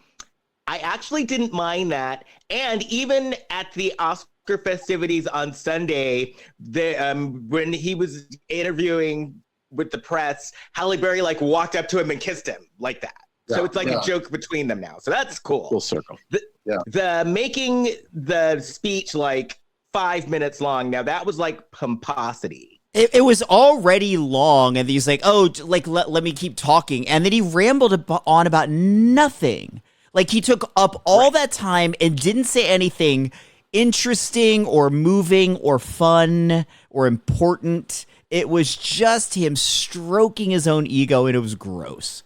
I actually didn't mind that, and even at the Oscar festivities on Sunday, when he was interviewing with the press, Halle Berry like walked up to him and kissed him like that. So it's like a joke between them now. So that's cool. Full circle. The making the speech like 5 minutes long. Now that was like pomposity. It was already long, and he's like, "Oh, like let me keep talking," and then he rambled on about nothing. Like, he took up all that time and didn't say anything interesting or moving or fun or important. It was just him stroking his own ego, and it was gross.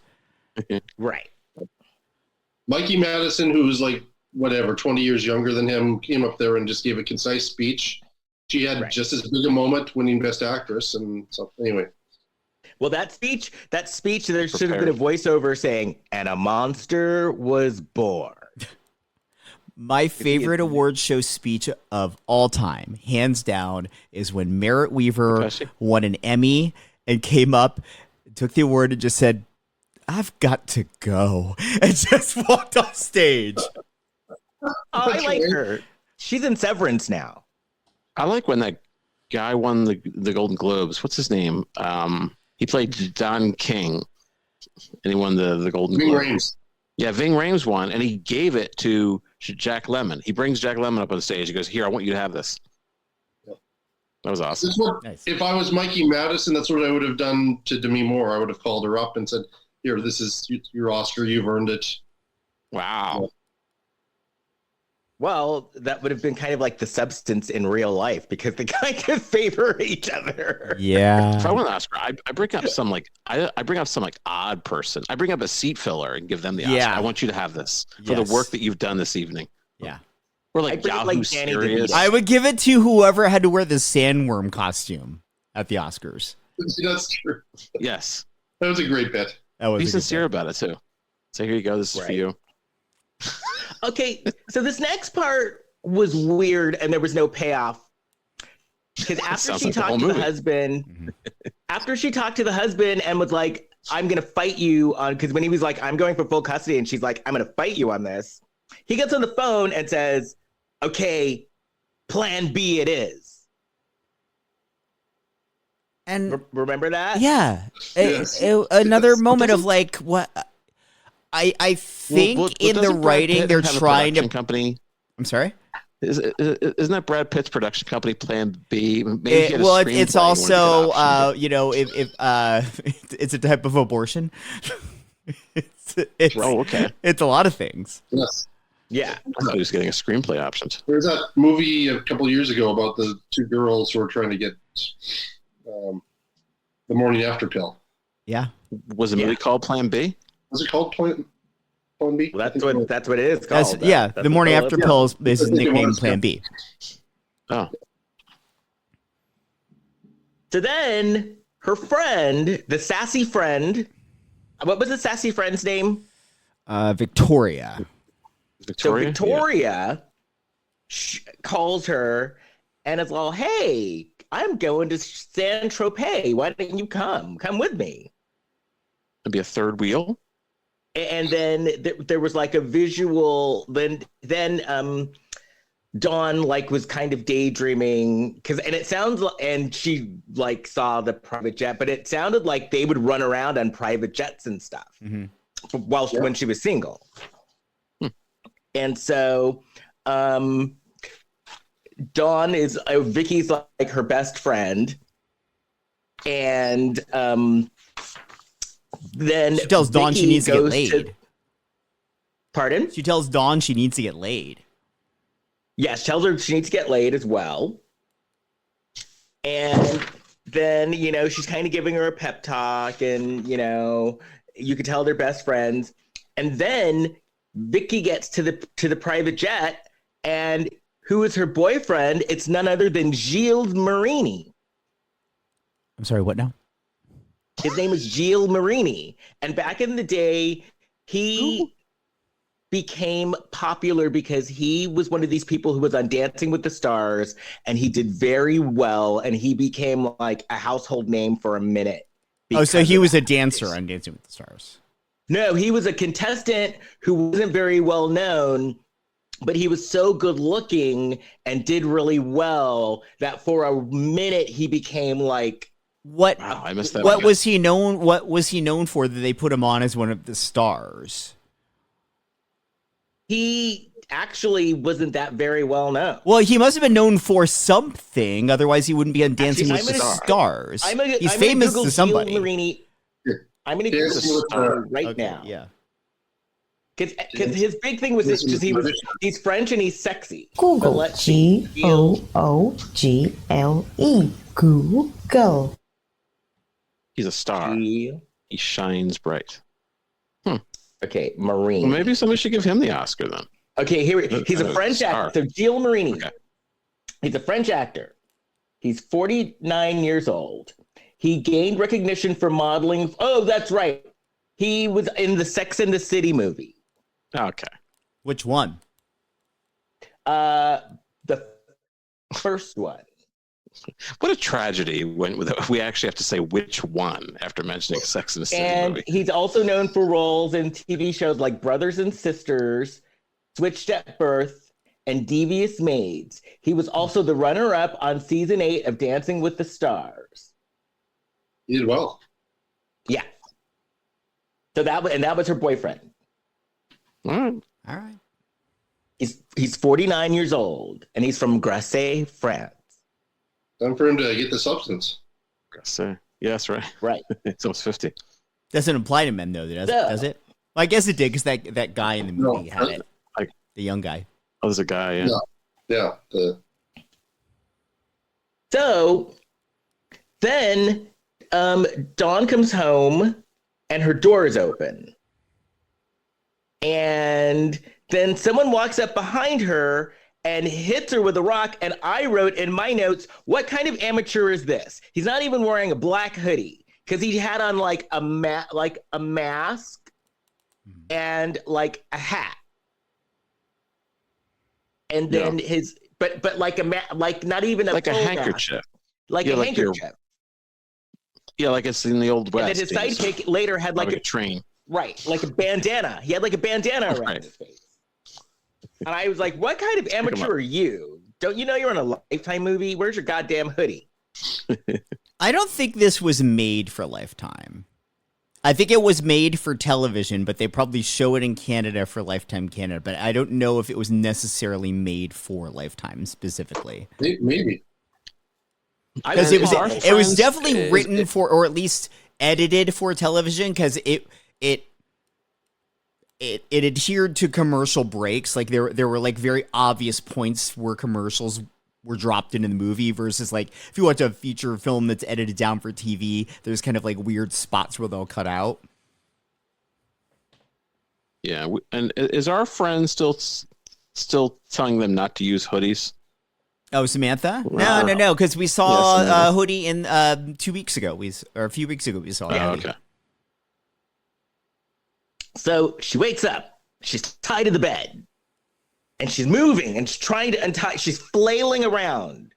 Right. Mikey Madison, who's like 20 years younger than him, came up there and just gave a concise speech. She had just as big a moment winning Best Actress, and so anyway. Well, that speech, there should have been a voiceover saying, "And a monster was born." My favorite award show speech of all time, hands down, is when Merritt Weaver won an Emmy and came up, took the award, and just said, "I've got to go," and just walked off stage. I like her. She's in Severance now. I like when that guy won the Golden Globes. What's his name? He played Don King, and he won the Golden Globes. Rames. Yeah, Ving Rhames won, and he gave it to Jack Lemmon. He brings Jack Lemmon up on the stage. He goes, "Here, I want you to have this." That was awesome. Nice. If I was Mikey Madison, that's what I would have done to Demi Moore. I would have called her up and said, "Here, this is your Oscar. You've earned it." Wow. Well, that would have been kind of like the substance in real life because they kind of favor each other. Yeah. If I win the Oscar, I bring up some like I bring up some like odd person. I bring up a seat filler and give them the Oscar. Yeah. I want you to have this for the work that you've done this evening. Yeah. Or like Yahoo Serious. I would give it to whoever had to wear the sandworm costume at the Oscars. That's true. Yes. That was a great bit. Be sincere about it too. So here you go. This is for you. Okay, so this next part was weird, and there was no payoff because after she talked to the husband, after she talked to the husband and was like, "I'm gonna fight you on," because when he was like, "I'm going for full custody," and she's like, "I'm gonna fight you on this," he gets on the phone and says, "Okay, Plan B it is." And remember that? Yeah, Yes. another moment of like what. I think in the writing they're trying to. Company. I'm sorry. Isn't that Brad Pitt's production company Plan B? It's also you know if it's a type of abortion. it's okay. It's a lot of things. Yes. Yeah. I thought he was getting a screenplay options. There's that movie a couple years ago about the two girls who were trying to get the morning after pill. Yeah. Was the movie called Plan B? Was it called Plan B? Well, that's what it is called. That's the morning after pills is his nickname Plan B. Oh. So then her friend, the sassy friend, what was the sassy friend's name? Victoria. So Victoria calls her and is all, "Hey, I'm going to San Tropez. Why don't you come? Come with me." It'd be a third wheel. And then there was like a visual. Then Dawn like was kind of daydreaming and it sounds and she like saw the private jet, but it sounded like they would run around on private jets and stuff when she was single. And so Dawn is Vicky's like her best friend, and then she tells Dawn she needs to get laid. Pardon? She tells Dawn she needs to get laid. Yes, tells her she needs to get laid as well. And then, she's kind of giving her a pep talk, and, you could tell they're best friends. And then Vicky gets to the private jet, and who is her boyfriend? It's none other than Gilles Marini. I'm sorry, what now? His name is Gilles Marini. And back in the day, he became popular because he was one of these people who was on Dancing with the Stars, and he did very well, and he became like a household name for a minute. Oh, so he was a dancer on Dancing with the Stars. No, he was a contestant who wasn't very well known, but he was so good looking and did really well that for a minute he became like, what? Wow, I missed that. What was he known? What was he known for that they put him on as one of the stars? He actually wasn't that very well known. Well, he must have been known for something. Otherwise, he wouldn't be on Dancing with the Stars. He's famous to somebody. Marini. I'm going to Google this right now. Yeah. Because his big thing was he's French and he's sexy. Google. Google. Google. He's a star. He shines bright. Okay, Marini. Well, maybe somebody should give him the Oscar then. Okay, he's a French actor. So Gilles Marini. Okay. He's a French actor. He's 49 years old. He gained recognition for modeling. Oh, that's right. He was in the Sex and the City movie. Okay. Which one? The first one. What a tragedy when we actually have to say which one after mentioning Sex and the City and movie. He's also known for roles in TV shows like Brothers and Sisters, Switched at Birth, and Devious Maids. He was also the runner-up on season 8 of Dancing with the Stars. He did well. Yeah. So that was her boyfriend. All right. He's 49 years old, and he's from Grasse, France. Time for him to get the substance. Grasse. Yes, right. Right. It's almost 50. Doesn't apply to men, though, does it? Well, I guess it did, because that guy in the movie had it. The young guy. Oh, there's a guy. Yeah. Yeah. So then Dawn comes home and her door is open. And then someone walks up behind her and hits her with a rock. And I wrote in my notes, what kind of amateur is this? He's not even wearing a black hoodie because he had on like a mask and like a hat. And then but like like not even a like a full handkerchief. mask. Like Yeah, a like handkerchief. Yeah, like it's in the old West. And then his sidekick later had like a train. Right, like a bandana. He had like a bandana around his face. And I was like, what kind of amateur are you? Don't you know you're in a Lifetime movie? Where's your goddamn hoodie? I don't think this was made for Lifetime. I think it was made for television, but they probably show it in Canada for Lifetime Canada. But I don't know if it was necessarily made for Lifetime specifically. Maybe. Because it was definitely written for, or at least edited for television, because it adhered to commercial breaks. Like there were like very obvious points where commercials were dropped into the movie versus like if you watch a feature film that's edited down for TV, there's kind of like weird spots where they'll cut out. Yeah, and is our friend still telling them not to use hoodies? Oh, Samantha? No, because we saw a hoodie in 2 weeks ago. Or a few weeks ago we saw a hoodie. Okay. So she wakes up. She's tied to the bed. And she's moving and she's trying to untie. She's flailing around,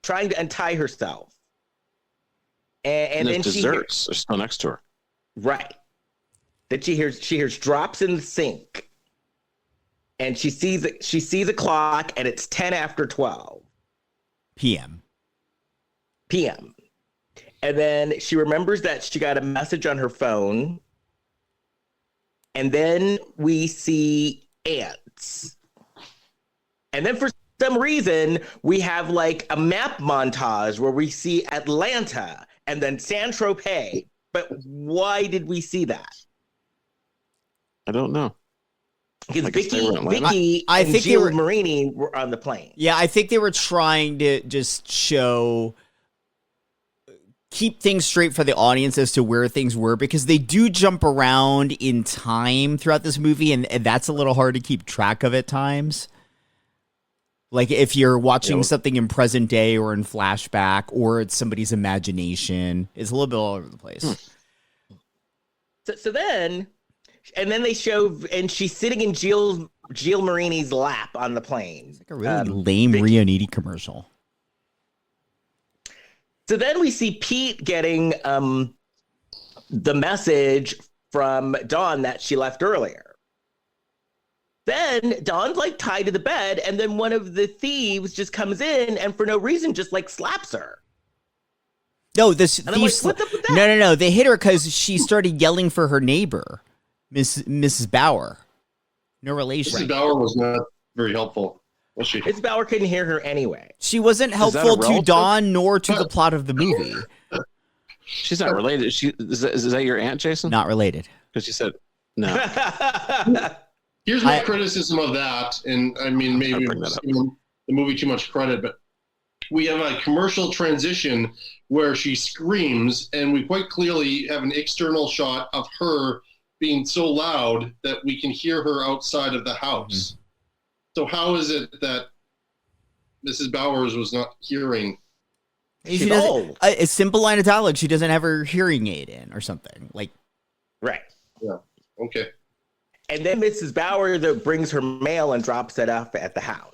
trying to untie herself. And then desserts are still next to her. Right. Then she hears drops in the sink. And she sees a clock and it's 10 after 12. PM. And then she remembers that she got a message on her phone. And then we see ants. And then for some reason, we have like a map montage where we see Atlanta and then Saint-Tropez. But why did we see that? I don't know. Because Vicky and Jill Marini were on the plane. Yeah, I think they were trying to just keep things straight for the audience as to where things were, because they do jump around in time throughout this movie, and that's a little hard to keep track of at times. Like if you're watching something in present day or in flashback or it's somebody's imagination, it's a little bit all over the place. So then they show, and she's sitting in Jill Marini's lap on the plane. It's like a really lame Rio Needy commercial. So then we see Pete getting the message from Dawn that she left earlier. Then Dawn's like tied to the bed, and then one of the thieves just comes in and for no reason just like slaps her. No, this thief. Like, what's up with that? No. They hit her because she started yelling for her neighbor, Mrs. Bauer. No relation. Mrs. Bauer was not very helpful, was she? Mrs. Bauer couldn't hear her anyway. She wasn't helpful to Dawn nor to the plot of the movie. She's not related. Is that your aunt, Jason? Not related. Because she said no. Here's my criticism of that, and I mean maybe the movie too much credit, but we have a commercial transition where she screams, and we quite clearly have an external shot of her being so loud that we can hear her outside of the house. Mm-hmm. So how is it that Mrs. Bowers was not hearing? She doesn't, a simple line of dialogue. She doesn't have her hearing aid in or something. Like, right. Yeah. Okay. And then Mrs. Bauer brings her mail and drops it off at the house.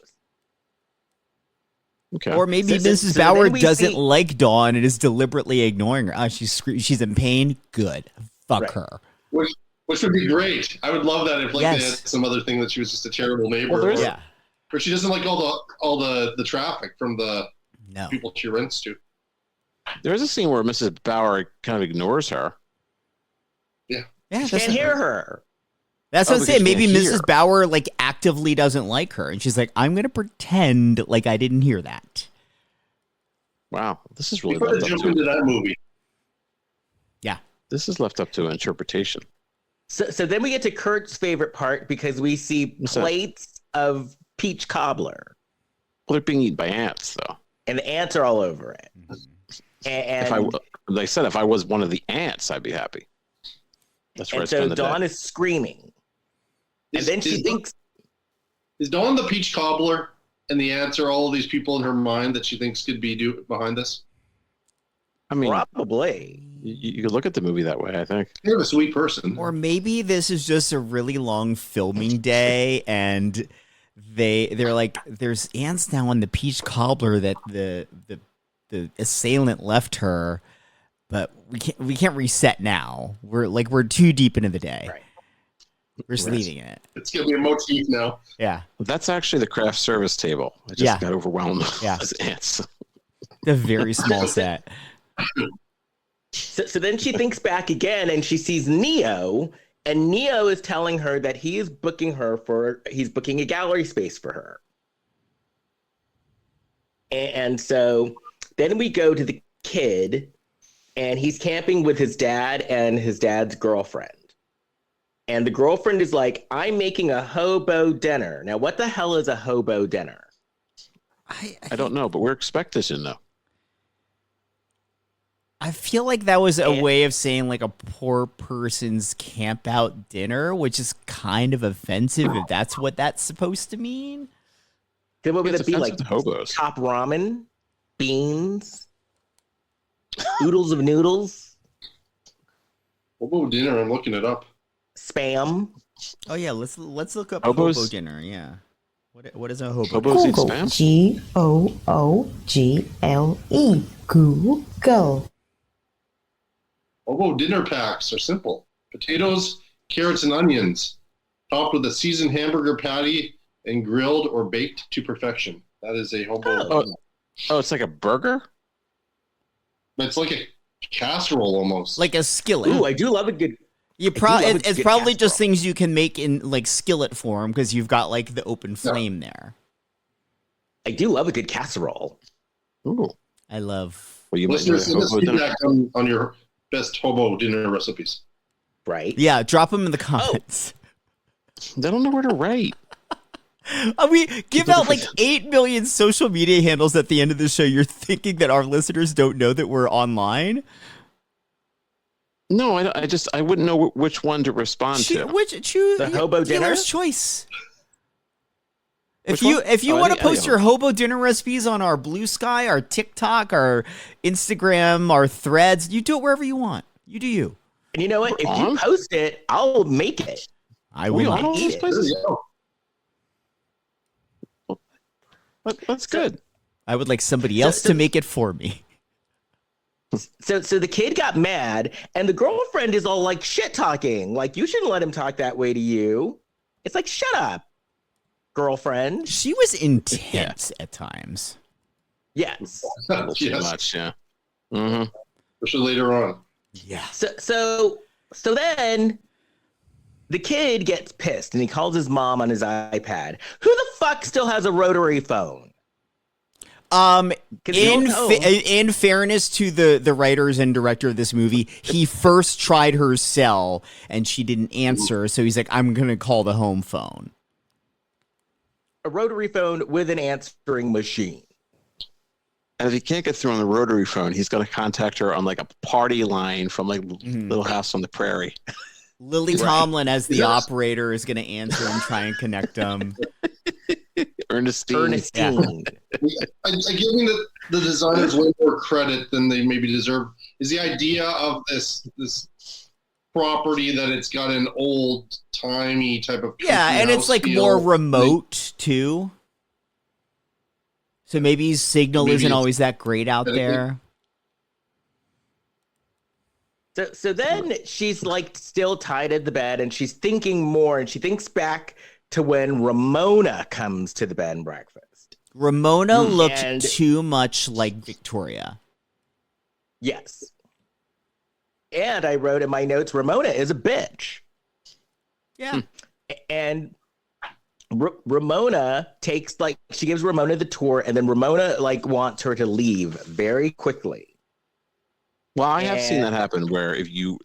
Okay. Or maybe Mrs. Bauer doesn't like Dawn and is deliberately ignoring her. She's in pain. Good. Fuck her. Which would be great. I would love that if they had some other thing that she was just a terrible neighbor. Or she doesn't like all the traffic from the people she rents to. There's a scene where Mrs. Bauer kind of ignores her. Yeah. She can't hear her. That's what I'm saying. Maybe Mrs. Bauer like actively doesn't like her, and she's like, "I'm going to pretend like I didn't hear that." Wow, this is really left up to into that movie. Yeah, this is left up to interpretation. So then we get to Kurt's favorite part because we see plates of peach cobbler. Well, they're being eaten by ants, though. And the ants are all over it. And They said if I was one of the ants, I'd be happy. That's where I and spend so the Dawn day. is screaming. And then she thinks... Is Dawn the peach cobbler and the ants are all of these people in her mind that she thinks could be behind this? I mean, probably. You could look at the movie that way, I think. You're a sweet person. Or maybe this is just a really long filming day, and they're like, there's ants now on the peach cobbler that the assailant left her, but we can't reset now. We're too deep into the day. Right. We're just leaving it. It's gonna be a motif now. Yeah. That's actually the craft service table. I just got overwhelmed with ants. A very small set. So then she thinks back again and she sees Neo, and Neo is telling her that he's booking a gallery space for her. And so then we go to the kid, and he's camping with his dad and his dad's girlfriend. And the girlfriend is like, I'm making a hobo dinner. Now, what the hell is a hobo dinner? I don't know, but we're expected to know. I feel like that was a way of saying like a poor person's camp out dinner, which is kind of offensive if that's what that's supposed to mean. Then what would it be like? Hobos. Top ramen, beans, oodles of noodles, Hobo dinner. I'm looking it up. spam. Oh yeah, let's look up Hobos? hobo dinner. Yeah, what is a hobo? Hobos eat Google. spam? Google. Google. Hobo dinner packs are simple: potatoes, carrots, and onions, topped with a seasoned hamburger patty and grilled or baked to perfection. That is a hobo. Oh, it's like a burger? It's like a casserole almost. Like a skillet. Ooh, I do love a good. It's good probably just casserole. things you can make in like skillet form because you've got like the open flame there. I do love a good casserole. Ooh. I love. Well, you might Listeners, do send us hobo dinner. feedback on your best hobo dinner recipes. Right? Yeah, drop them in the comments. They don't know where to write. We give out like 8 million social media handles at the end of the show. You're thinking that our listeners don't know that we're online? No, I wouldn't know which one to respond to. Choose The hobo dinner? dealer's choice. If Which one? you want to post yeah. your hobo dinner recipes on our Blue Sky, our TikTok, our Instagram, our Threads, you do it wherever you want. You do you. And you know what? If you on? post it, I'll make it. I We will. on all eat these it. There places? you go. That's good. I would like somebody else to make it for me. So the kid got mad, and the girlfriend is all like shit talking. Like, you shouldn't let him talk that way to you. It's like, shut up, girlfriend. She was intense at times. Yes. A little too Yes, much, yeah. Mm-hmm. especially later on. Yeah. So then the kid gets pissed, and he calls his mom on his iPad. Who the fuck still has a rotary phone? In fairness to the writers and director of this movie, he first tried her cell and she didn't answer, so he's like, I'm gonna call the home phone. A rotary phone with an answering machine. And if he can't get through on the rotary phone, he's going to contact her on like a party line from like Little House on the Prairie. Lily Tomlin as the operator is gonna answer and try and connect them. Ernestine. I'm giving the designers way more credit than they maybe deserve. Is the idea of this property that it's got an old timey type of Yeah, and it's like more remote too. So maybe his signal Maybe isn't it's- always that great out there. So then she's like still tied at the bed, and she's thinking more, and she thinks back to when Ramona comes to the bed and breakfast. Ramona looked And- too much like Victoria. Yes. And I wrote in my notes, Ramona is a bitch. Yeah. And Ramona she gives Ramona the tour, and then Ramona wants her to leave very quickly. Well, I have seen that happen where if you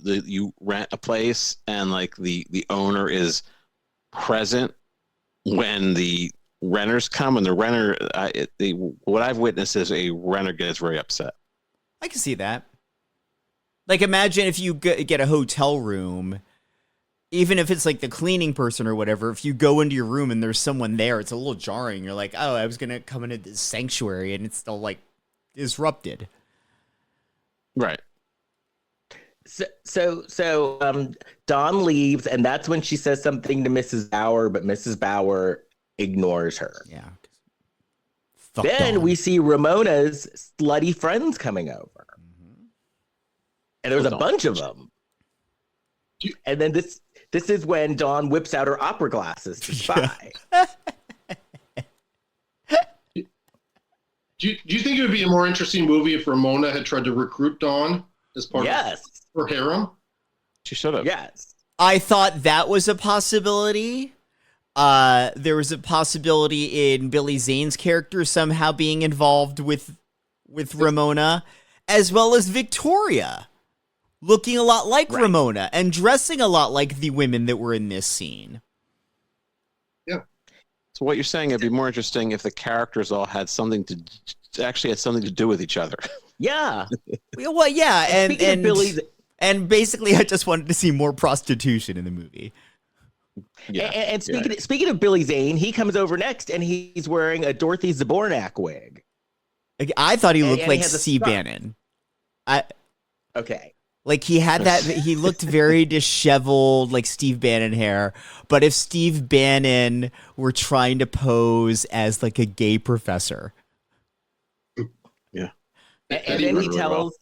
rent a place and like the owner is present when the renters come, and the renter, what I've witnessed is a renter gets very upset. I can see that. Like, imagine if you get a hotel room, even if it's like the cleaning person or whatever, if you go into your room and there's someone there, it's a little jarring. You're like, oh, I was going to come into this sanctuary, and it's still like disrupted. Right. So Dawn leaves, and that's when she says something to Mrs. Bauer, but Mrs. Bauer ignores her. Yeah. Then we see Ramona's slutty friends coming over. Mm-hmm. And there's a bunch of them. And then this is when Dawn whips out her opera glasses to spy. Do you think it would be a more interesting movie if Ramona had tried to recruit Dawn as part of her harem? She should have. Yes. I thought that was a possibility. There was a possibility in Billy Zane's character somehow being involved with Ramona, as well as Victoria, looking a lot like Ramona and dressing a lot like the women that were in this scene. Yeah. So what you're saying, it'd be more interesting if the characters all had something to do with each other. Yeah. Well, yeah, and basically, I just wanted to see more prostitution in the movie. Yeah. And speaking of Billy Zane, he comes over next, and he's wearing a Dorothy Zbornak wig. I thought he looked like Steve Bannon. Okay. Like he had that, he looked very disheveled, like Steve Bannon hair. But if Steve Bannon were trying to pose as like a gay professor. Yeah. And then he tells...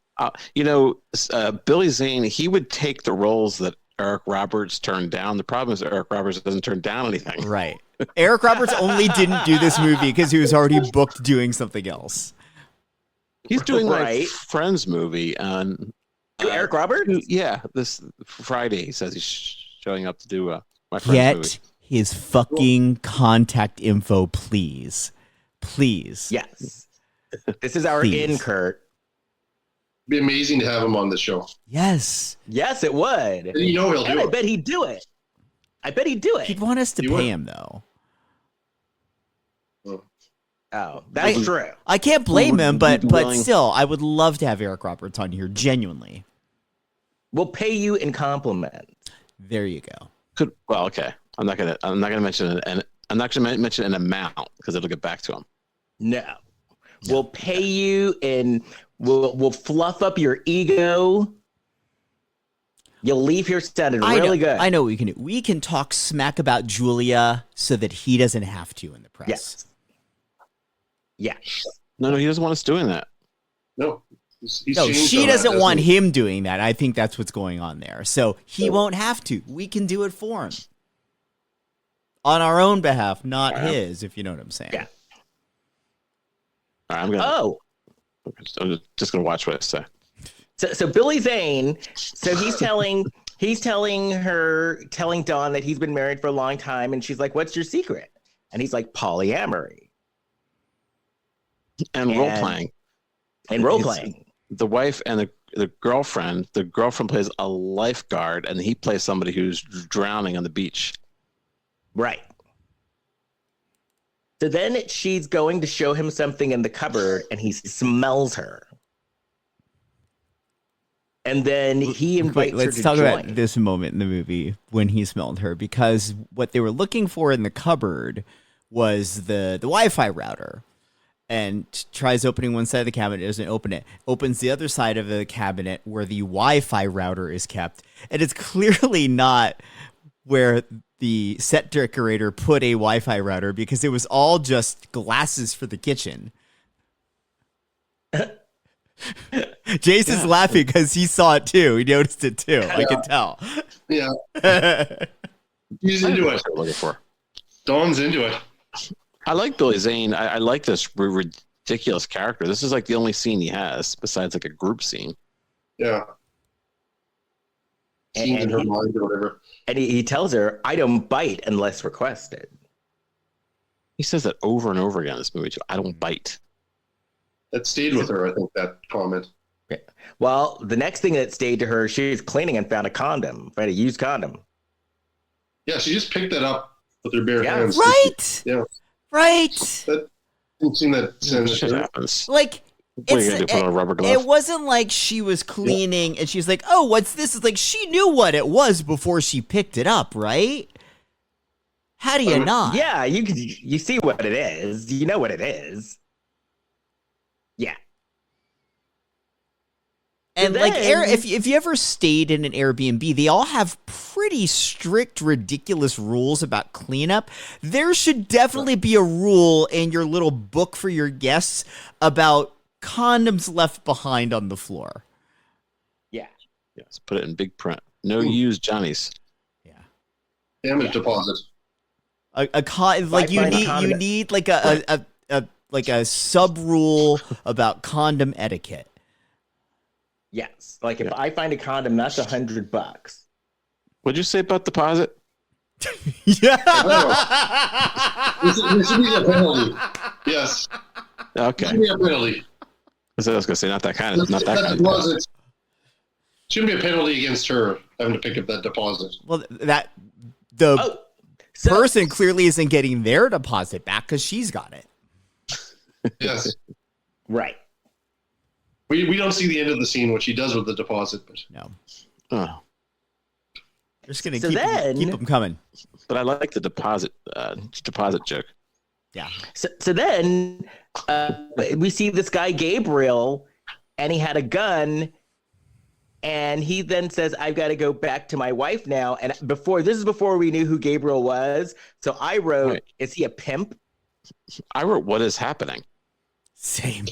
Billy Zane, he would take the roles that Eric Roberts turned down. The problem is Eric Roberts doesn't turn down anything. Right. Eric Roberts only didn't do this movie because he was already booked doing something else. He's doing my Friends movie on... Eric Roberts? Yeah, this Friday he says he's showing up to do my Friends movie. Get his fucking contact info, please. Please. Yes. This is our in, Kurt. It'd be amazing to have him on the show. Yes. Yes, it would. And he'll do it. I bet he'd do it. He'd want us to pay him, though. Oh, that's true. I can't blame him, but still, I would love to have Eric Roberts on here, genuinely. We'll pay you in compliments. There you go. Okay. I'm not gonna mention an amount because it'll get back to him. No. We'll pay you and we'll fluff up your ego. You'll leave here sounding really good. I know what we can do. We can talk smack about Julia so that he doesn't have to in the press. Yes. Yeah. No, he doesn't want us doing that. No. She doesn't want him doing that. I think that's what's going on there. So he won't have to. We can do it for him. On our own behalf, not his, if you know what I'm saying. Yeah. All right, I'm just gonna watch what I say. So Billy Zane, he's telling Dawn that he's been married for a long time, and she's like, "What's your secret?" And he's like, "Polyamory." And role playing. And role playing. The wife and the girlfriend plays a lifeguard, and he plays somebody who's drowning on the beach. Right. So then she's going to show him something in the cupboard, and he smells her. And then he invites her to join. Let's talk about this moment in the movie when he smelled her, because what they were looking for in the cupboard was the Wi-Fi router. And tries opening one side of the cabinet, doesn't open it. Opens the other side of the cabinet where the Wi-Fi router is kept. And it's clearly not where the set decorator put a Wi-Fi router, because it was all just glasses for the kitchen. Jason's laughing because he saw it too. He noticed it too. Yeah. I can tell. Yeah. He's into it. Looking for. Dawn's into it. I like Billy Zane. I like this ridiculous character. This is like the only scene he has besides like a group scene. Yeah. Scenes in her mind or whatever. And he tells her, "I don't bite unless requested." He says that over and over again in this movie too. I don't bite. That stayed with her, I think, that comment. Yeah. Well, the next thing that stayed to her, she was cleaning and found a used condom. Yeah, she just picked that up with her bare hands. Right. Yeah. Right? I've seen that Shit happens. Like, What are you gonna do, put on a rubber glove? it wasn't like she was cleaning and she's like, oh, what's this? It's like she knew what it was before she picked it up, right? How do you not? Yeah, you see what it is. You know what it is. Yeah. And So like, then- if you ever stayed in an Airbnb, they all have pretty strict, ridiculous rules about cleanup. There should definitely be a rule in your little book for your guests about condoms left behind on the floor. Yeah. Yes, put it in big print. No used Johnnies. damage deposit. find You a condom. need like a sub rule about condom etiquette. Yes. Like if I find a condom, that's $100. What'd you say about deposit? Yeah. There should be a penalty. Yes. There Okay. should be a penalty. I was gonna say not that kind of That deposit shouldn't be a penalty against her having to pick up that deposit. Well, the Oh, so, person clearly isn't getting their deposit back because she's got it. Yes. right. We don't see the end of the scene, what she does with the deposit, but No, Oh, we're just gonna So keep then- them coming. but I like the deposit joke. Yeah. So then we see this guy Gabriel, and he had a gun, and he then says, "I've got to go back to my wife now." And this is before we knew who Gabriel was. So I wrote, Right. "Is he a pimp?" I wrote, "What is happening? Same.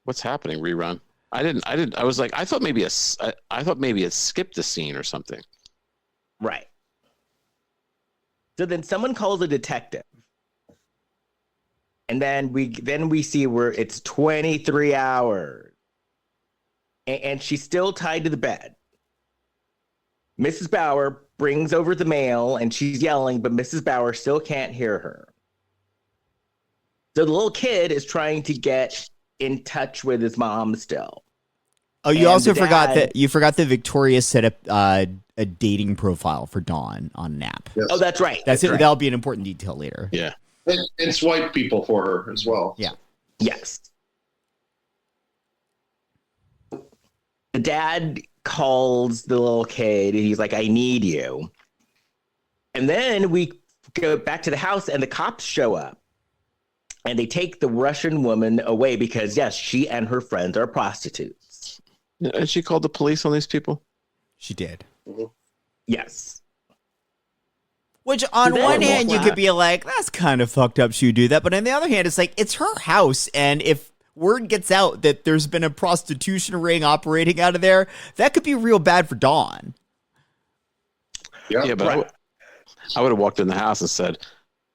What's happening?" Rerun. I didn't. I was like, I thought maybe it skipped a scene or something. Right. So then someone calls a detective. And then we see where it's 23 hours. And she's still tied to the bed. Mrs. Bauer brings over the mail and she's yelling, but Mrs. Bauer still can't hear her. So the little kid is trying to get in touch with his mom still. Oh, you And also the forgot dad- that Victoria set up a dating profile for Dawn on an app. yes. Oh, that's right. That's it. right. That'll be an important detail later. Yeah. And swipe people for her as well. Yeah. Yes. The dad calls the little kid and he's like, "I need you." And then we go back to the house and the cops show up and they take the Russian woman away because, yes, she and her friends are prostitutes. And she called the police on these people. She did. Yes. Which, on So one then- hand, you could be like, that's kind of fucked up she would do that. But on the other hand, it's like, it's her house. And if word gets out that there's been a prostitution ring operating out of there, that could be real bad for Dawn. Yeah, but Right. I would have walked in the house and said,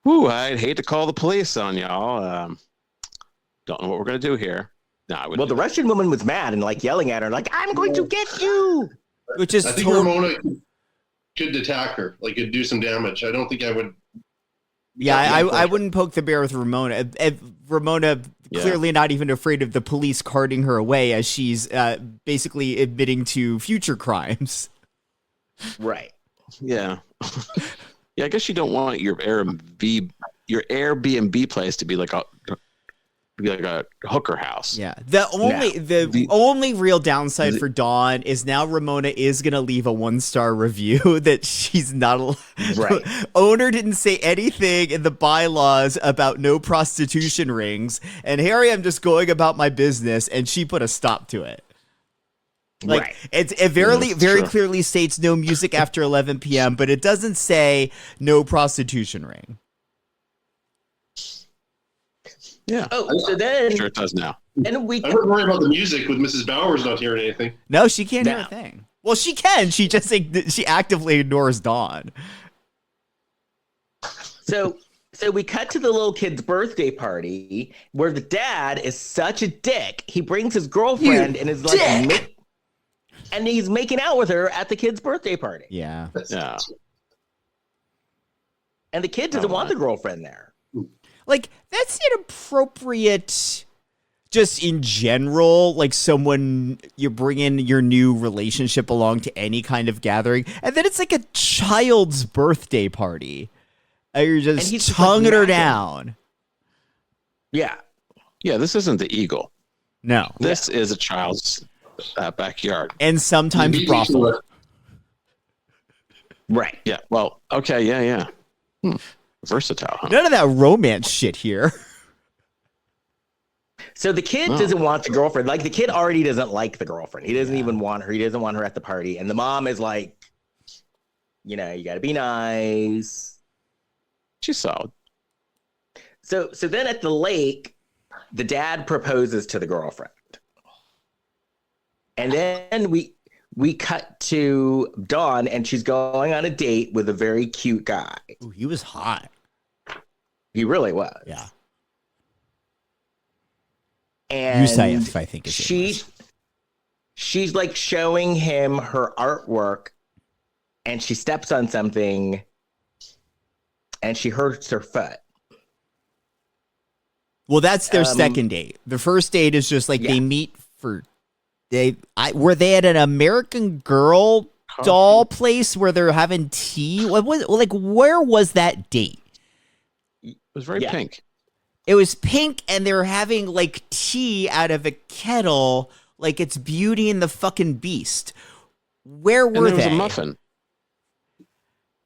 "Whoo, I'd hate to call the police on y'all. Don't know what we're gonna do here." No, I would. Well, the Russian woman was mad and like yelling at her, like, "I'm going to get you." Which is I think Ramona could attack her, like could do some damage. I don't think I would. Yeah, I wouldn't poke the bear with Ramona. Ramona clearly not even afraid of the police carting her away as she's basically admitting to future crimes. Right. Yeah. Yeah, I guess you don't want your Airbnb place to be like a hooker house. Yeah. The only real downside for Dawn is now Ramona is going to leave a 1-star review that she's not Right. Owner didn't say anything in the bylaws about no prostitution rings, and here I am just going about my business, and she put a stop to it. Like Right. it very true. clearly states no music after 11 p.m., but it doesn't say no prostitution ring. Yeah. Oh, so then Sure it does now. and we I wouldn't worry about the music with Mrs. Bowers not hearing anything. No, she can't hear No. a thing. Well, she can. She just she actively ignores Dawn. So we cut to the little kid's birthday party where the dad is such a dick. He brings his girlfriend and is like, and he's making out with her at the kid's birthday party. Yeah. Yeah. And the kid doesn't want the girlfriend there. Like, that's inappropriate just in general. Like, someone, you bring in your new relationship along to any kind of gathering, and then it's like a child's birthday party. You're And he's just just, like, tonguing her macking. down. Yeah. Yeah, this isn't the Eagle. No. This is a child's backyard. And sometimes brothel. Right. Yeah. Well, okay. Yeah. Versatile, huh? None of that romance shit here. So the kid doesn't want the girlfriend. Like, the kid already doesn't like the girlfriend. He doesn't even want her. He doesn't want her at the party. And the mom is like, you know, you got to be nice. She's solid. So then at the lake, the dad proposes to the girlfriend. And then we cut to Dawn, and she's going on a date with a very cute guy. Ooh, he was hot. He really was. Yeah. And Yusayef, I think is it. She's like showing him her artwork, and she steps on something, and she hurts her foot. Well, that's their second date. The first date is just like they meet for were they at an American Girl doll place where they're having tea? What was like? Where was that date? It was very pink. It was pink, and they were having like tea out of a kettle, like it's Beauty and the fucking Beast. Where were and there they? was a muffin.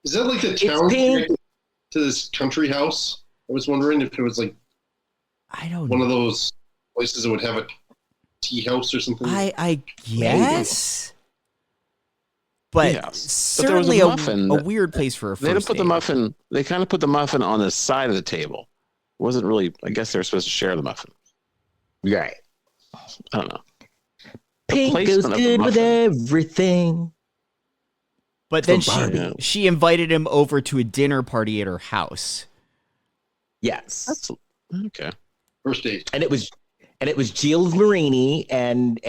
Is that like the town to this country house? I was wondering if it was like I don't one know. of those places that would have a tea house or something. I guess. But Yes. certainly But there was a weird place for a first They didn't put date. the muffin. They kind of put the muffin on the side of the table. It wasn't really. I guess they were supposed to share the muffin. Right. I don't know. Pink goes placement of the good with muffin. everything. But then Yeah. she invited him over to a dinner party at her house. Yes. That's okay. First date. And it was Gilles Marini and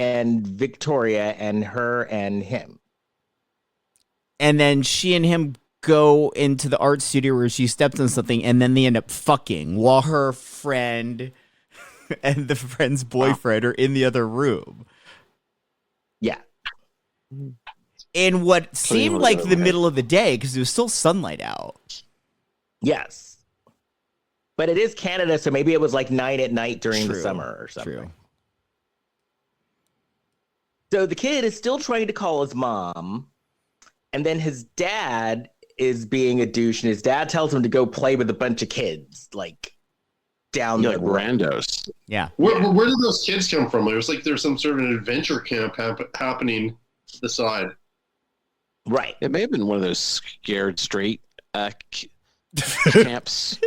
Victoria and her and him. And then she and him go into the art studio where she stepped on something, and then they end up fucking while her friend and the friend's boyfriend are in the other room. Yeah. In what seemed on like the the other middle of the day because there was still sunlight out. Yes. But it is Canada, so maybe it was like 9 at night during the True. summer or something. True. So the kid is still trying to call his mom, and then his dad is being a douche, and his dad tells him to go play with a bunch of kids, like down You're the like road. randos. Yeah. Where did those kids come from? It was like there's some sort of an adventure camp happening to the side. Right. It may have been one of those scared straight camps.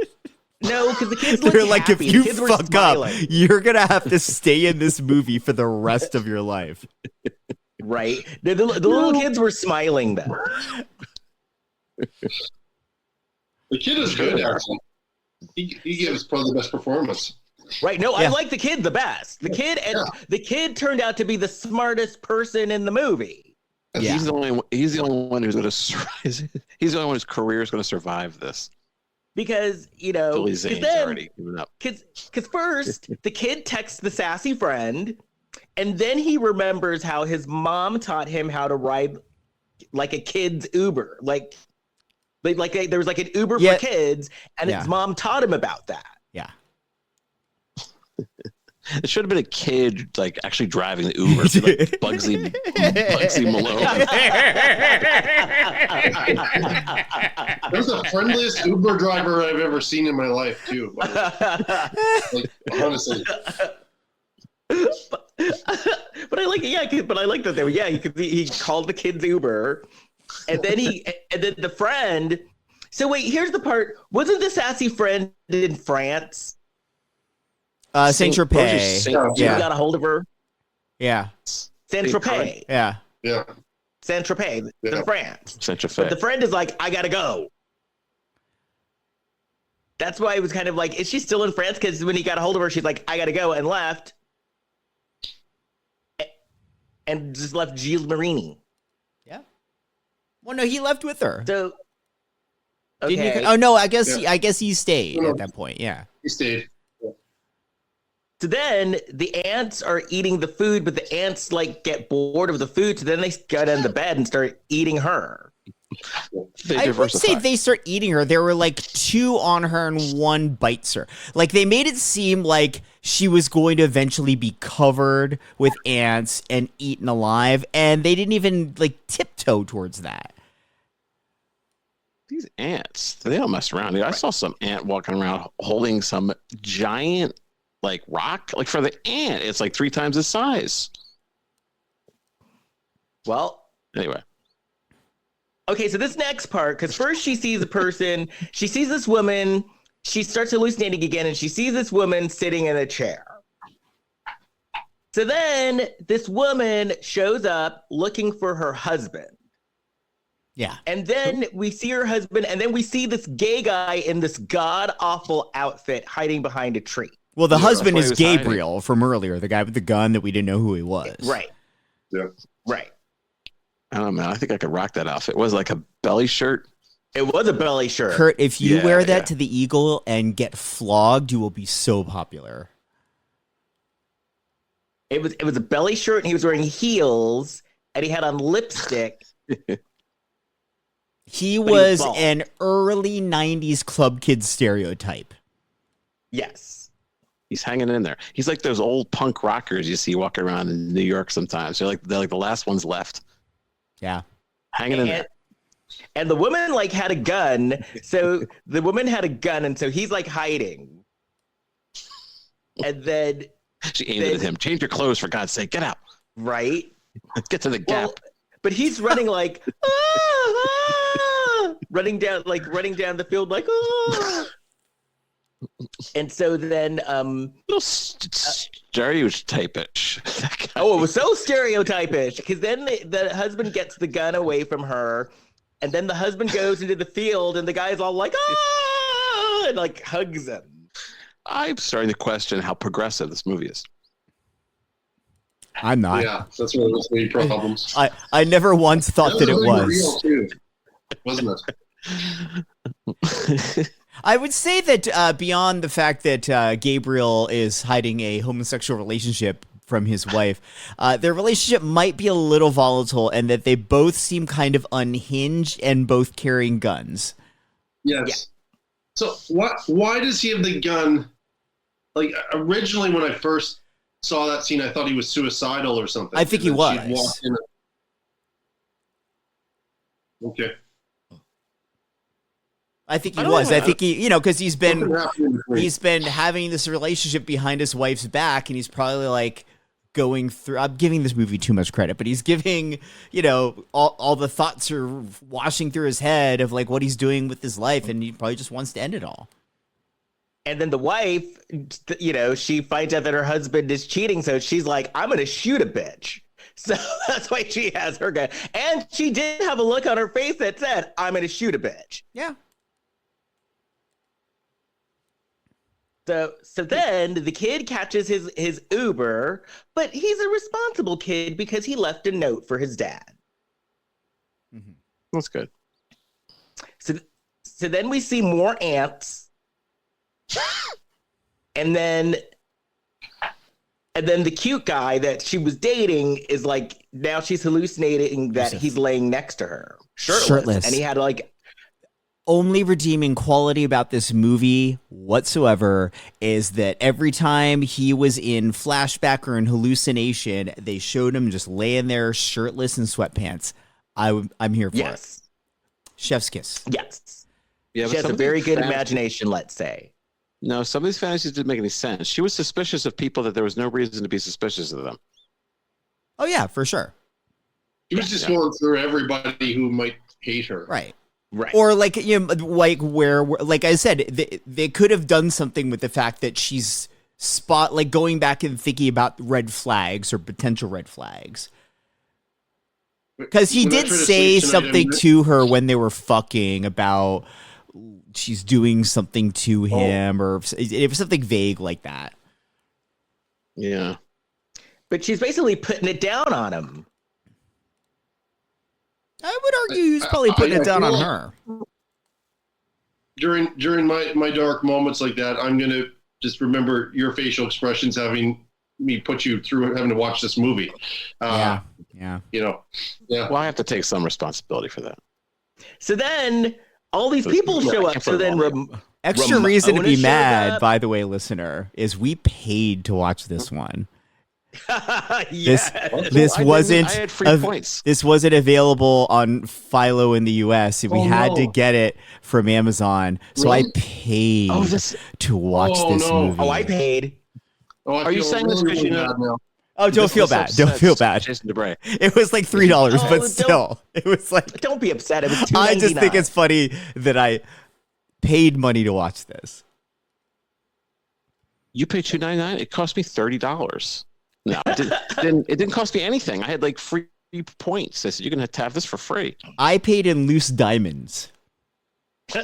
No, because the kids They're look like, happy. if you The kids were fuck up, smiling, you're going to have to stay in this movie for the rest of your life. right? The little kids were smiling, though. The kid is good, actually. He gives probably the best performance. Right? No, I Yeah. like the kid the best. The kid turned out to be the smartest person in the movie. Yeah. He's the only one who's going to. He's the only one whose career is going to survive this. Because, you know, Billy 'cause Zane's then, already given up. because first the kid texts the sassy friend, and then he remembers how his mom taught him how to ride like a kid's Uber, like there was like an Uber Yeah. for kids, and Yeah. his mom taught him about that. Yeah. It should have been a kid like actually driving the Uber, like Bugsy Malone. That was the friendliest Uber driver I've ever seen in my life, too. Like, honestly. But I like, but I like that. He called the kids Uber, and then the friend. So wait, here's the part. Wasn't the sassy friend in France? Saint Tropez. You Yeah. got a hold of her. Yeah. Saint Tropez. Yeah. Yeah. Saint Tropez, Yeah. in France. Central But the friend is like, I gotta go. That's why it was kind of like, is she still in France? Because when he got a hold of her, she's like, I gotta go, and left. And just left Gilles Marini. Yeah. Well, no, he left with her. So, Didn't okay. you? Oh no, I guess Yeah. he stayed at that point. Yeah. He stayed. So then the ants are eating the food, but the ants like get bored of the food. So then they get on the bed and start eating her. They I would diversify. say they start eating her. There were like 2 on her and 1 bites her. Like they made it seem like she was going to eventually be covered with ants and eaten alive, and they didn't even like tiptoe towards that. These ants, they don't mess around. I saw some ant walking around holding some giant like rock. Like for the ant, it's like 3 times the size. Well, Anyway. okay, so this next part, because first she sees a person, she sees this woman, she starts hallucinating again, and she sees this woman sitting in a chair. So then this woman shows up looking for her husband. Yeah. And then we see her husband, and then we see this gay guy in this god-awful outfit hiding behind a tree. Well, the husband that's is why he was Gabriel from earlier, the guy with the gun that we didn't know who he was. Right. Yeah. Right. I don't know, man. I think I could rock that outfit. It was like a belly shirt. It was a belly shirt. Kurt, if you Yeah, wear that yeah. to the Eagle and get flogged, you will be so popular. It was a belly shirt, and he was wearing heels, and he had on lipstick. He But he was was bald. an early 90s club kid stereotype. Yes. He's hanging in there. He's like those old punk rockers you see walking around in New York sometimes. They're like the last ones left. Yeah. Hanging in there. And the woman like had a gun. So the woman had a gun, and so he's like hiding. And then She aimed it at him. Change your clothes, for God's sake. Get out. right. Get to the gap. Well, but he's running like running down the field like And so then Little stereotypish. oh, it was so stereotypish because then the husband gets the gun away from her, and then the husband goes into the field, and the guy's all like and like hugs him. I'm starting to question how progressive this movie is. I'm not. Yeah, that's one of those main problems. I never once thought that it really was. real too, wasn't it? I would say that beyond the fact that Gabriel is hiding a homosexual relationship from his wife, their relationship might be a little volatile, and that they both seem kind of unhinged and both carrying guns. Yes. Yeah. So why does he have the gun? Like originally when I first saw that scene, I thought he was suicidal or something. I think he And then was. she walked in. Okay. I think he I don't was. know. I think he, because he's Something been happened in between. he's been having this relationship behind his wife's back, and he's probably like going through. I'm giving this movie too much credit, but he's giving, all the thoughts are washing through his head of like what he's doing with his life, and he probably just wants to end it all. And then the wife, she finds out that her husband is cheating, so she's like, I'm gonna shoot a bitch. So that's why she has her gun. And she did have a look on her face that said, I'm gonna shoot a bitch. Yeah. So then the kid catches his Uber, but he's a responsible kid because he left a note for his dad. Mm-hmm. That's good. So then we see more ants. And then the cute guy that she was dating is like, now she's hallucinating that he's laying next to her. Shirtless. And he had like... Only redeeming quality about this movie whatsoever is that every time he was in flashback or in hallucination, they showed him just laying there shirtless in sweatpants. I'm here for it. Chef's kiss. Yes. Yeah, she has a very good imagination, let's say. No, some of these fantasies didn't make any sense. She was suspicious of people that there was no reason to be suspicious of them. Oh, yeah, for sure. He was just going through everybody who might hate her. Right. Right. Or like, where like I said, they could have done something with the fact that she's going back and thinking about red flags or potential red flags. Because he did say something to her when they were fucking about she's doing something to him, or it was something vague like that. Yeah. But she's basically putting it down on him. I would argue he's probably putting it down on her. During my dark moments like that, I'm going to just remember your facial expressions having me put you through having to watch this movie. Yeah. Yeah. Well, I have to take some responsibility for that. So then all these people show up. So then Extra reason to be shows mad, up. by the way, listener, is we paid to watch this one. Yes. This wasn't I had free points. This wasn't available on Philo in the US. We had to get it from Amazon. So I paid to watch this movie. Oh, I paid. Are you saying this because you know? Oh, don't feel bad. Don't feel bad. Jason Dubray. It was like $3, but still, it was like. Don't be upset. It was $2.99. I just think it's funny that I paid money to watch this. You paid $2.99. It cost me $30. No, it didn't cost me anything. I had like free points. I said you're gonna have to have this for free. I paid in loose diamonds. You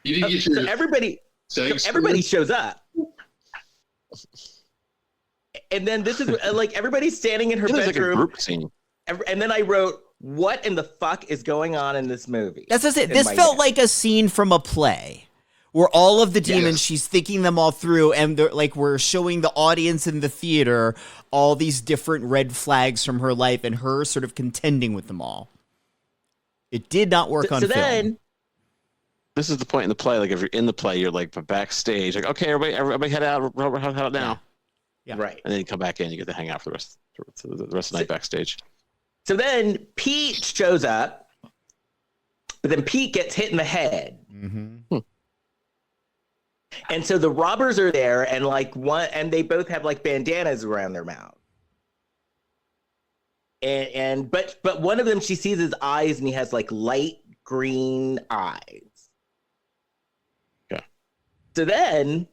didn't get your everybody shows up. And then this is like everybody's standing in her bedroom. Like a group scene. And then I wrote, "What in the fuck is going on in this movie?" That's it. This felt like a scene from a play, where all of the demons, she's thinking them all through, and they're like we're showing the audience in the theater all these different red flags from her life, and her sort of contending with them all. It did not work on film. Then, this is the point in the play. Like if you're in the play, you're like backstage. Like okay, everybody head out. Head out now. Yeah. Right. And then you come back in. You get to hang out for the rest of the night backstage. So then Pete shows up, but then Pete gets hit in the head. Mm-hmm. And so the robbers are there, and they both have like bandanas around their mouth. But one of them, she sees his eyes, and he has like light green eyes. Yeah. So then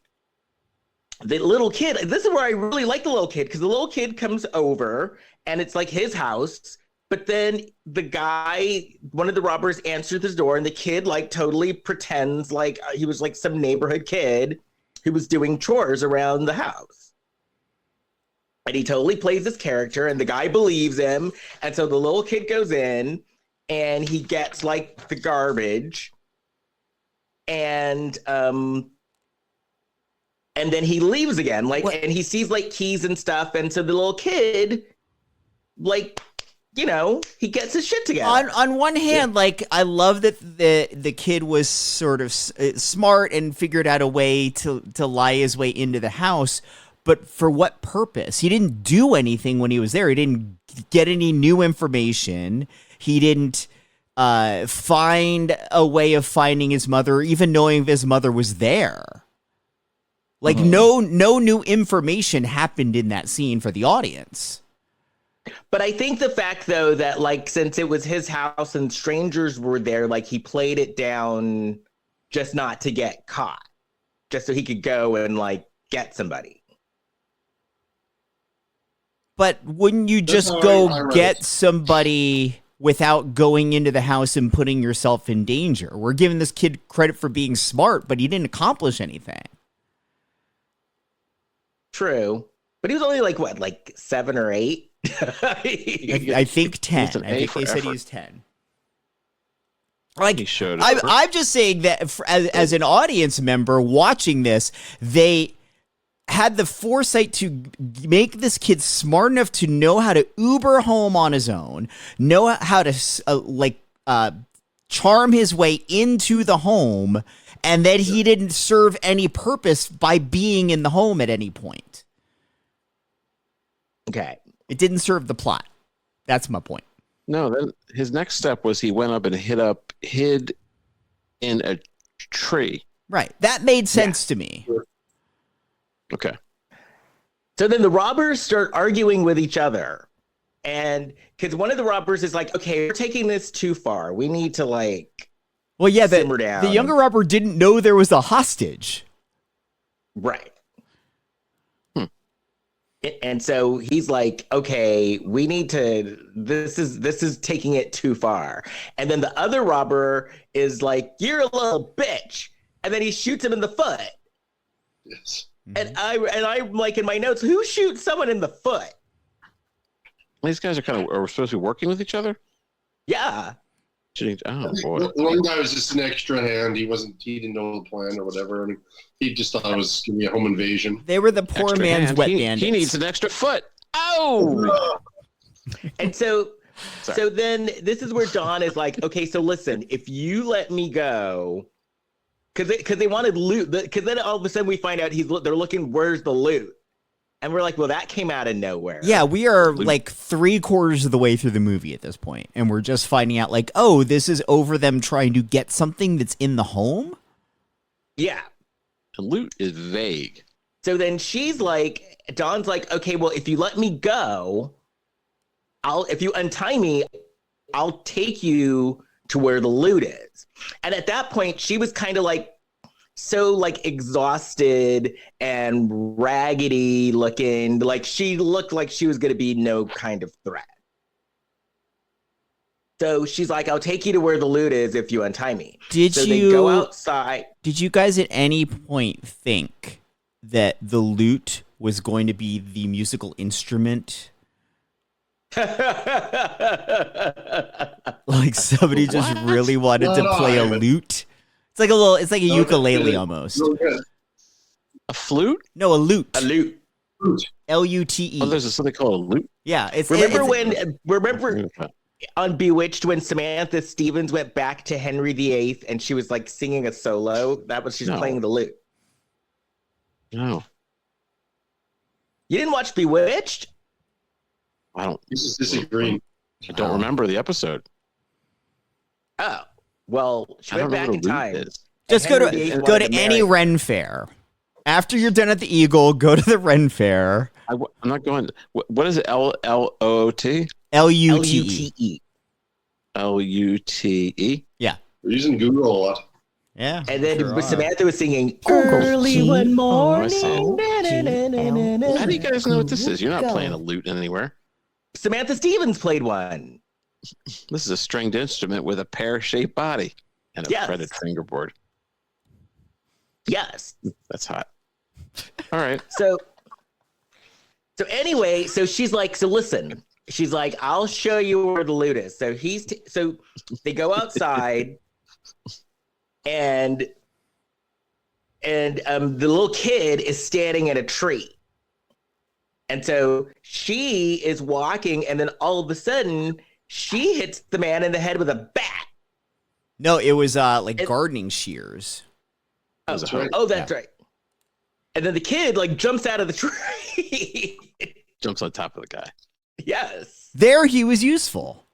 the little kid, this is where I really like the little kid, because the little kid comes over, and it's like his house. But then the guy, one of the robbers, answers his door, and the kid like totally pretends like he was like some neighborhood kid who was doing chores around the house. And he totally plays this character, and the guy believes him. And so the little kid goes in, and he gets like the garbage, and then he leaves again, and he sees like keys and stuff. And so the little kid, like, you know, he gets his shit together. On one hand, like, I love that the kid was sort of smart and figured out a way to lie his way into the house. But for what purpose? He didn't do anything when he was there. He didn't get any new information. He didn't find a way of finding his mother, or even knowing if his mother was there. Like, no new information happened in that scene for the audience. But I think the fact, though, that, like, since it was his house and strangers were there, like, he played it down just not to get caught, just so he could go and, like, get somebody. But wouldn't you just go get somebody without going into the house and putting yourself in danger? We're giving this kid credit for being smart, but he didn't accomplish anything. True. But he was only, like, what, like 7 or 8? I think 10. I think they said he was 10. Like, he showed it. I'm just saying that as an audience member watching this, they had the foresight to make this kid smart enough to know how to Uber home on his own, know how to charm his way into the home, and that he didn't serve any purpose by being in the home at any point. Okay. It didn't serve the plot. That's my point. No, then his next step was he went up and hid in a tree. Right. That made sense to me. Okay. So then the robbers start arguing with each other. And because one of the robbers is like, okay, we're taking this too far. We need to, like, well, yeah, simmer down. The younger robber didn't know there was a hostage. Right. And so he's like, okay, we need to, this is taking it too far. And then the other robber is like, you're a little bitch. And then he shoots him in the foot. Yes. And I'm like, in my notes, who shoots someone in the foot? These guys are supposed to be working with each other? Yeah. Oh, boy. The one guy was just an extra hand. He didn't know the plan or whatever. And he just thought it was going to be a home invasion. They were the poor Extra man's hand. wet bandits. He needs an extra foot. Oh! And so So then this is where Dawn is like, okay, so listen, if you let me go, because they wanted loot, because then all of a sudden we find out they're looking, where's the loot? And we're like, well, that came out of nowhere. Yeah, we are like 3/4 of the way through the movie at this point, and we're just finding out like, oh, this is over them trying to get something that's in the home? Yeah. The loot is vague. So then Dawn's like, okay, well, if you let me go, if you untie me, I'll take you to where the loot is. And at that point, she was kind of like so like exhausted and raggedy looking. Like she looked like she was going to be no kind of threat. So she's like, I'll take you to where the loot is if you untie me. They go outside. Did you guys at any point think that the lute was going to be the musical instrument? Like somebody just really wanted to play a lute. It's like a ukulele almost. A flute? No, a lute. A lute. Lute. Oh, there's something called a lute. Yeah, remember on Bewitched when Samantha Stevens went back to Henry VIII and she was like singing a solo? She's playing the lute. No. You didn't watch Bewitched? I don't. This is disagreeing. I don't remember the episode. Oh, well, she went back in time. Just go to any Ren fair. After you're done at the Eagle, go to the Ren fair. I'm not going. What is it? L-O-O-T? L-U-T-E. L-U-T-E? Yeah. We're using Google a lot. Yeah. And then Samantha was singing Early one morning. How do you guys know what this is? You're not playing a lute anywhere. Samantha Stevens played one. This is a stringed instrument with a pear-shaped body and a fretted fingerboard. Yes. That's hot. All right. So anyway, so she's like, so listen. She's like, I'll show you where the loot is. So so they go outside and the little kid is standing in a tree. And so she is walking, and then all of a sudden, she hits the man in the head with a bat. No, it was gardening shears. Oh, that's right. Oh, that's right. And then the kid jumps out of the tree. Jumps on top of the guy. Yes. There he was useful.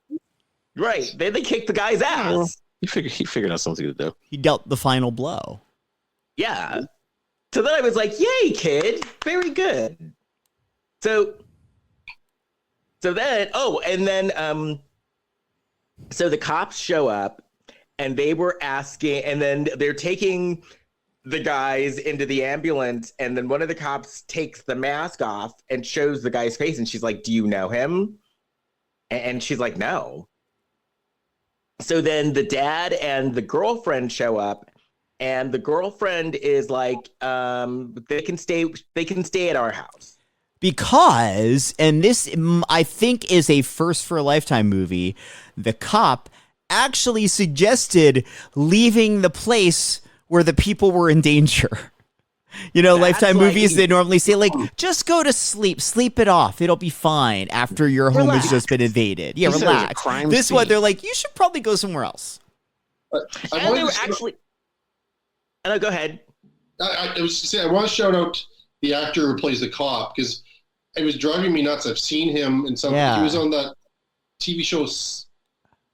Right. Then they kicked the guy's ass. Well, he figured out something to do. He dealt the final blow. Yeah. So then I was like, yay, kid. Very good. So then, so the cops show up and they were asking, and then they're taking the guys into the ambulance, and then one of the cops takes the mask off and shows the guy's face, and she's like, do you know him? And she's like, no. So then the dad and the girlfriend show up, and the girlfriend is like, they can stay at our house. Because, and this I think is a first for a Lifetime movie, the cop actually suggested leaving the place where the people were in danger. You know, Lifetime movies, they normally say, just go to sleep. Sleep it off. It'll be fine after your home has just been invaded. Yeah, relax. This one, they're like, you should probably go somewhere else. And they were actually... No, go ahead. I want to shout out the actor who plays the cop, because it was driving me nuts. I've seen him in some... Yeah. He was on that TV show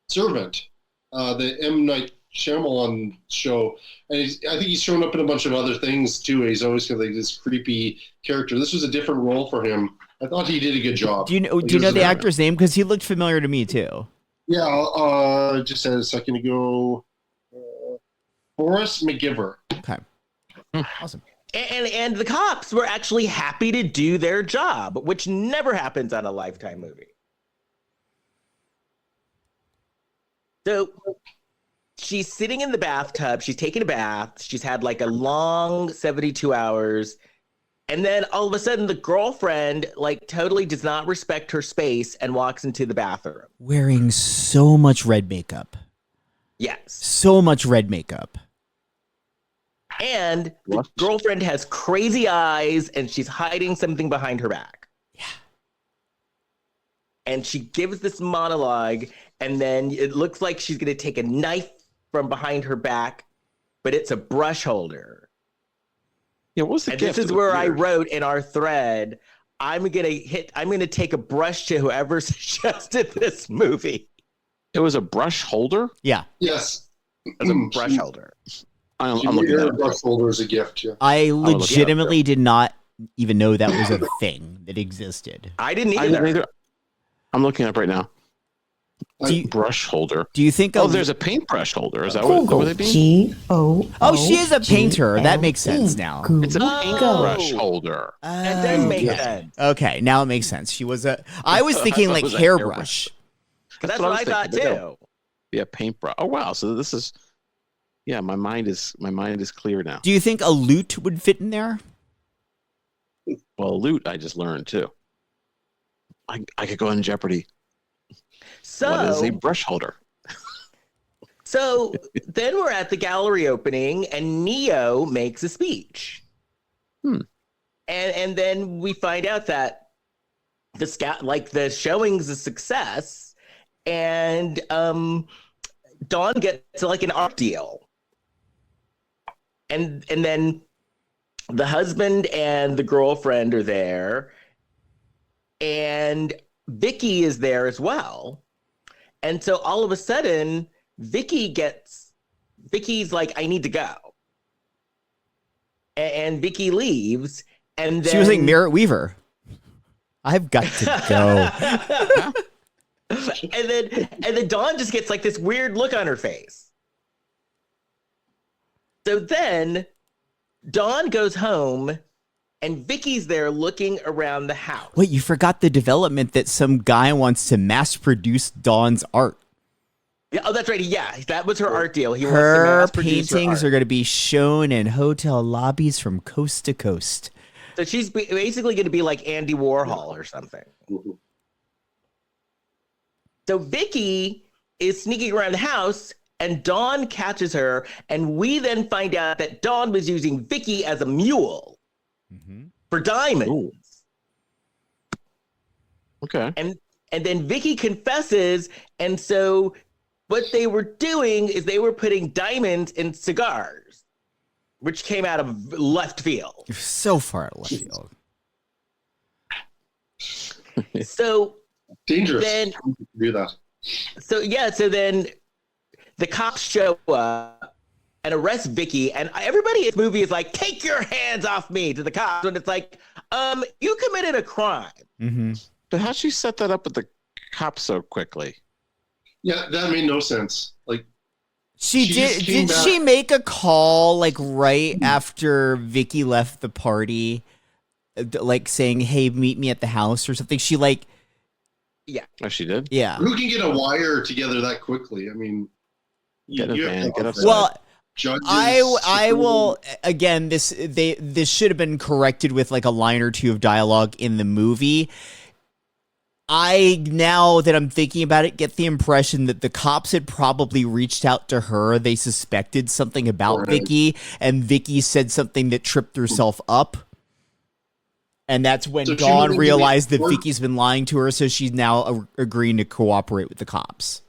Servant, the M. Night Shyamalan show, and I think he's shown up in a bunch of other things too. He's always got this creepy character. This was a different role for him. I thought he did a good job. Do you know the actor's name? Because he looked familiar to me too. Yeah, just said a second ago. Boris McGiver. Okay, awesome. And the cops were actually happy to do their job, which never happens on a Lifetime movie. So she's sitting in the bathtub. She's taking a bath. She's had a long 72 hours. And then all of a sudden, the girlfriend totally does not respect her space and walks into the bathroom. Wearing so much red makeup. Yes. So much red makeup. And the girlfriend has crazy eyes, and she's hiding something behind her back. Yeah. and she gives this monologue, and then it looks like she's going to take a knife from behind her back, but it's a brush holder. Yeah, what's the And gift? this is where I wrote in our thread, I'm gonna take a brush to whoever suggested this movie. It was a brush holder? Yeah. Yes. As a brush holder. I'm She looking made her at a brush holder as a gift. Yeah. I look it up, legitimately did not even know that was a thing that existed. I didn't either. I'm looking up right now. Do you, Brush holder. do you think? There's a paintbrush holder. Is that what they mean? G-O. Oh, she is a painter. That makes sense now. It's a paintbrush holder. That does make sense. Okay, now it makes sense. She was a. I was thinking like It was a hairbrush. That's what I thought too. Yeah, paintbrush. Oh wow. So this is. Yeah, my mind is clear now. Do you think a lute would fit in there? Well, loot I just learned too. I could go in Jeopardy. So What is a brush holder? So then we're at the gallery opening, and Neo makes a speech. And then we find out that the showing's a success, and Dawn gets like an art deal. And then the husband and the girlfriend are there, and Vicky is there as well. And so all of a sudden, Vicky's like, I need to go. And Vicky leaves. And then She was like Merritt Weaver. I've got to go. and then Dawn just gets like this weird look on her face. So then Dawn goes home, and Vicky's there looking around the house. Wait, you forgot the development that some guy wants to mass produce Dawn's art. Yeah, oh, that's right. Yeah, that was her art deal. He Her wants to mass produce paintings her are art. going to be shown in hotel lobbies from coast to coast. So she's basically going to be like Andy Warhol or something. So Vicky is sneaking around the house, and Dawn catches her, and we then find out that Dawn was using Vicky as a mule for diamonds. Ooh. Okay. And then Vicky confesses, and so what they were doing is they were putting diamonds in cigars, which came out of left field. You're so far out of left field. So Dangerous. Then- to do that. So then the cops show up and arrest Vicky, and everybody in this movie is like, take your hands off me to the cops. And it's like, you committed a crime. Mm-hmm. But how'd she set that up with the cops so quickly? Yeah, that made no sense. Like, She She did. just came Did back- she make a call like right after Vicky left the party, like saying, "Hey, meet me at the house" or something? She like, Oh, she did? yeah. who can get a wire together that quickly? I mean, Get a you van, have to get have outside. Well, judges. I will again. This should have been corrected with like a line or two of dialogue in the movie. Now that I'm thinking about it, get the impression that the cops had probably reached out to her. They suspected something about Right. Vicky, and Vicky said something that tripped herself up. And that's when So she Dawn wouldn't realized that be- Vicky's been lying to her, so she's now agreeing to cooperate with the cops.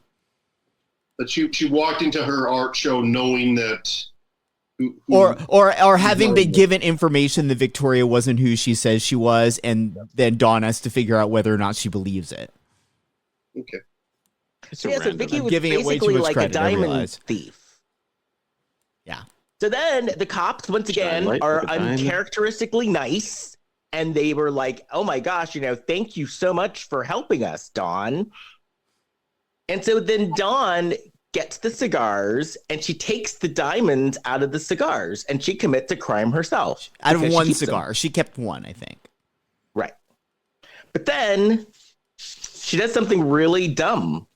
That she walked into her art show knowing that. Or having been given information that Victoria wasn't who she says she was, and then Dawn has to figure out whether or not she believes it. Okay. It's a Yeah, so random. Vicky was giving it way too basically much like credit, a I diamond realize. thief. Yeah. So then the cops, once again, Shine light are with a diamond. uncharacteristically nice. And they were like, oh my gosh, thank you so much for helping us, Dawn. And so then Dawn gets the cigars, and she takes the diamonds out of the cigars, and she commits a crime herself. Out of because she one keeps them. cigar. She kept one, I think. Right. But then she does something really dumb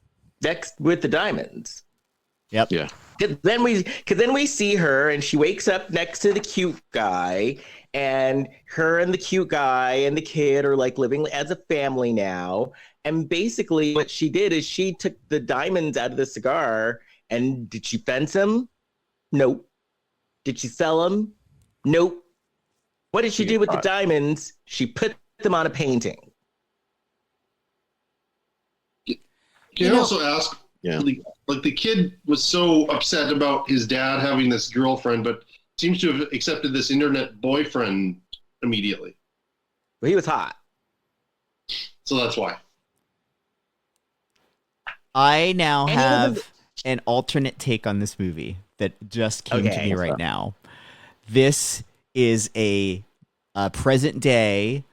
next with the diamonds. Yep. Yeah. Because then we see her, and she wakes up next to the cute guy, and her and the cute guy and the kid are like living as a family now. And basically what she did is she took the diamonds out of the cigar, and did she fence them? Nope. Did she sell them? Nope. What did she do with the diamonds? She put them on a painting. Can I also ask? Yeah. Like the kid was so upset about his dad having this girlfriend, but seems to have accepted this internet boyfriend immediately. Well, he was hot. So that's why. I now And he have an alternate take on this movie that just came to me right now. This is a present day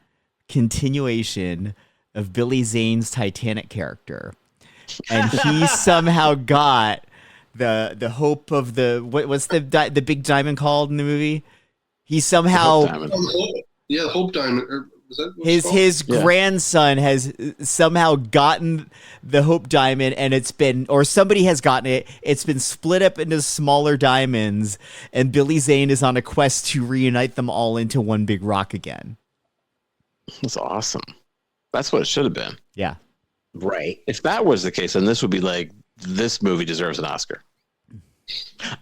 continuation of Billy Zane's Titanic character, and he somehow got the hope of what's the big diamond called in the movie? He somehow The Hope Diamond. Or was that what his grandson has somehow gotten the Hope Diamond, and somebody has gotten it. It's been split up into smaller diamonds, and Billy Zane is on a quest to reunite them all into one big rock again. That's awesome. That's what it should have been. Yeah. Right. If that was the case, then this would be like, this movie deserves an Oscar.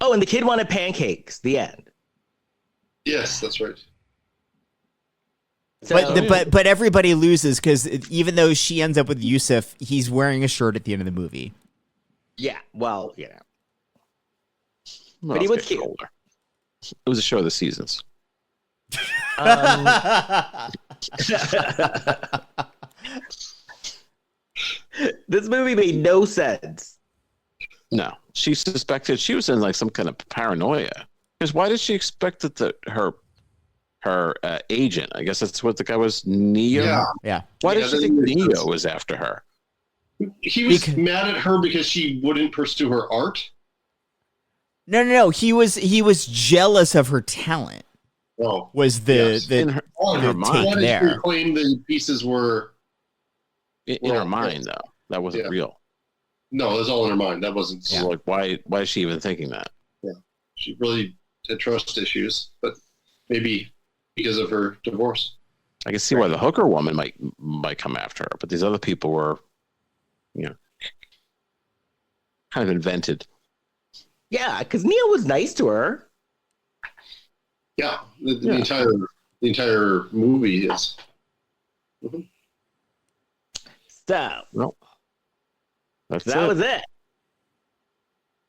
Oh, and the kid wanted pancakes. The end. Yes, that's right. So, But everybody loses because even though she ends up with Yusuf, he's wearing a shirt at the end of the movie. yeah. Well, yeah. Well, But he let's was get cute. older. It was a show of the seasons. This movie made no sense. No, she suspected she was in like some kind of paranoia. Because why did she expect that her agent, I guess that's what the guy was, Neo? Yeah. Yeah. Why did Yeah, she that think makes Neo sense. was after her? He was mad at her because she wouldn't pursue her art. No. He was jealous of her talent. Oh, Was the Yes. In her the mind. take Why did there? she claim the pieces were? In her Well, mind, though, that wasn't yeah. real. No, it was all in her mind. That wasn't. So, like, why is she even thinking that? She really had trust issues, but maybe because of her divorce. I can see why the hooker woman might come after her, but these other people were, kind of invented. Yeah, because Neil was nice to her. Yeah, the entire movie is. Mhm. So Well, that's that it. was it.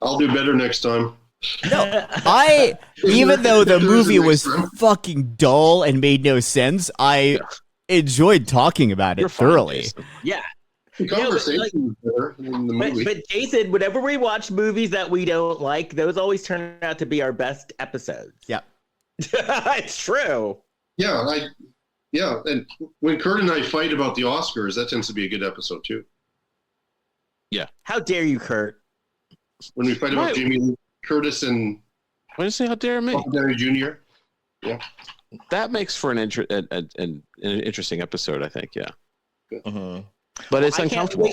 I'll do better next time. Even though the movie was Next time. fucking dull and made no sense, I enjoyed talking about it You're fine, thoroughly. Jason. Yeah. The conversation was better than the movie. But Jason, whenever we watch movies that we don't like, those always turn out to be our best episodes. Yeah. It's true. Yeah, and when Kurt and I fight about the Oscars, that tends to be a good episode too. How dare you, Kurt? When we fight about Right. Jamie Lee Curtis and Why did you say how dare me? Robert Downey Jr. That makes for an interesting episode, I think. Yeah, Mm-hmm. but it's uncomfortable.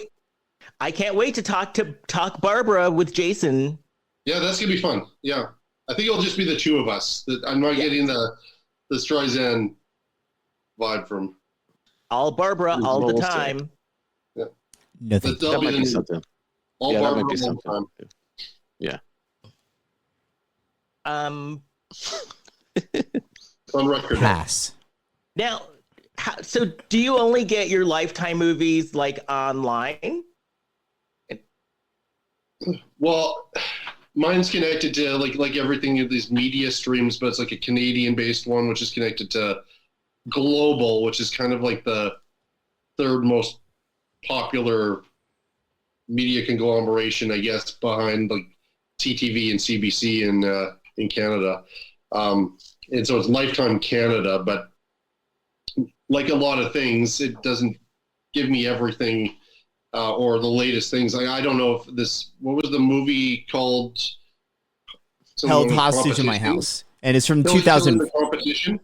I can't wait to talk Barbara with Jason. Yeah, that's gonna be fun. Yeah, I think it'll just be the two of us. I'm not getting the Streisand vibe from. All Barbara, all the We'll see. time. No, thank you. That'll That might be the- something. all Yeah, that Barbara might be all the something. time. Yeah. On record. Pass. Now, so do you only get your Lifetime movies like online? Well, mine's connected to like everything in these media streams, but it's like a Canadian-based one, which is connected to Global, which is kind of like the third most popular media conglomeration, I guess, behind like CTV and CBC in Canada. And so it's Lifetime Canada, but like a lot of things, it doesn't give me everything or the latest things. I don't know if what was the movie called? Held Someone hostage in my Competition? house, and it's from That was 2000. the competition.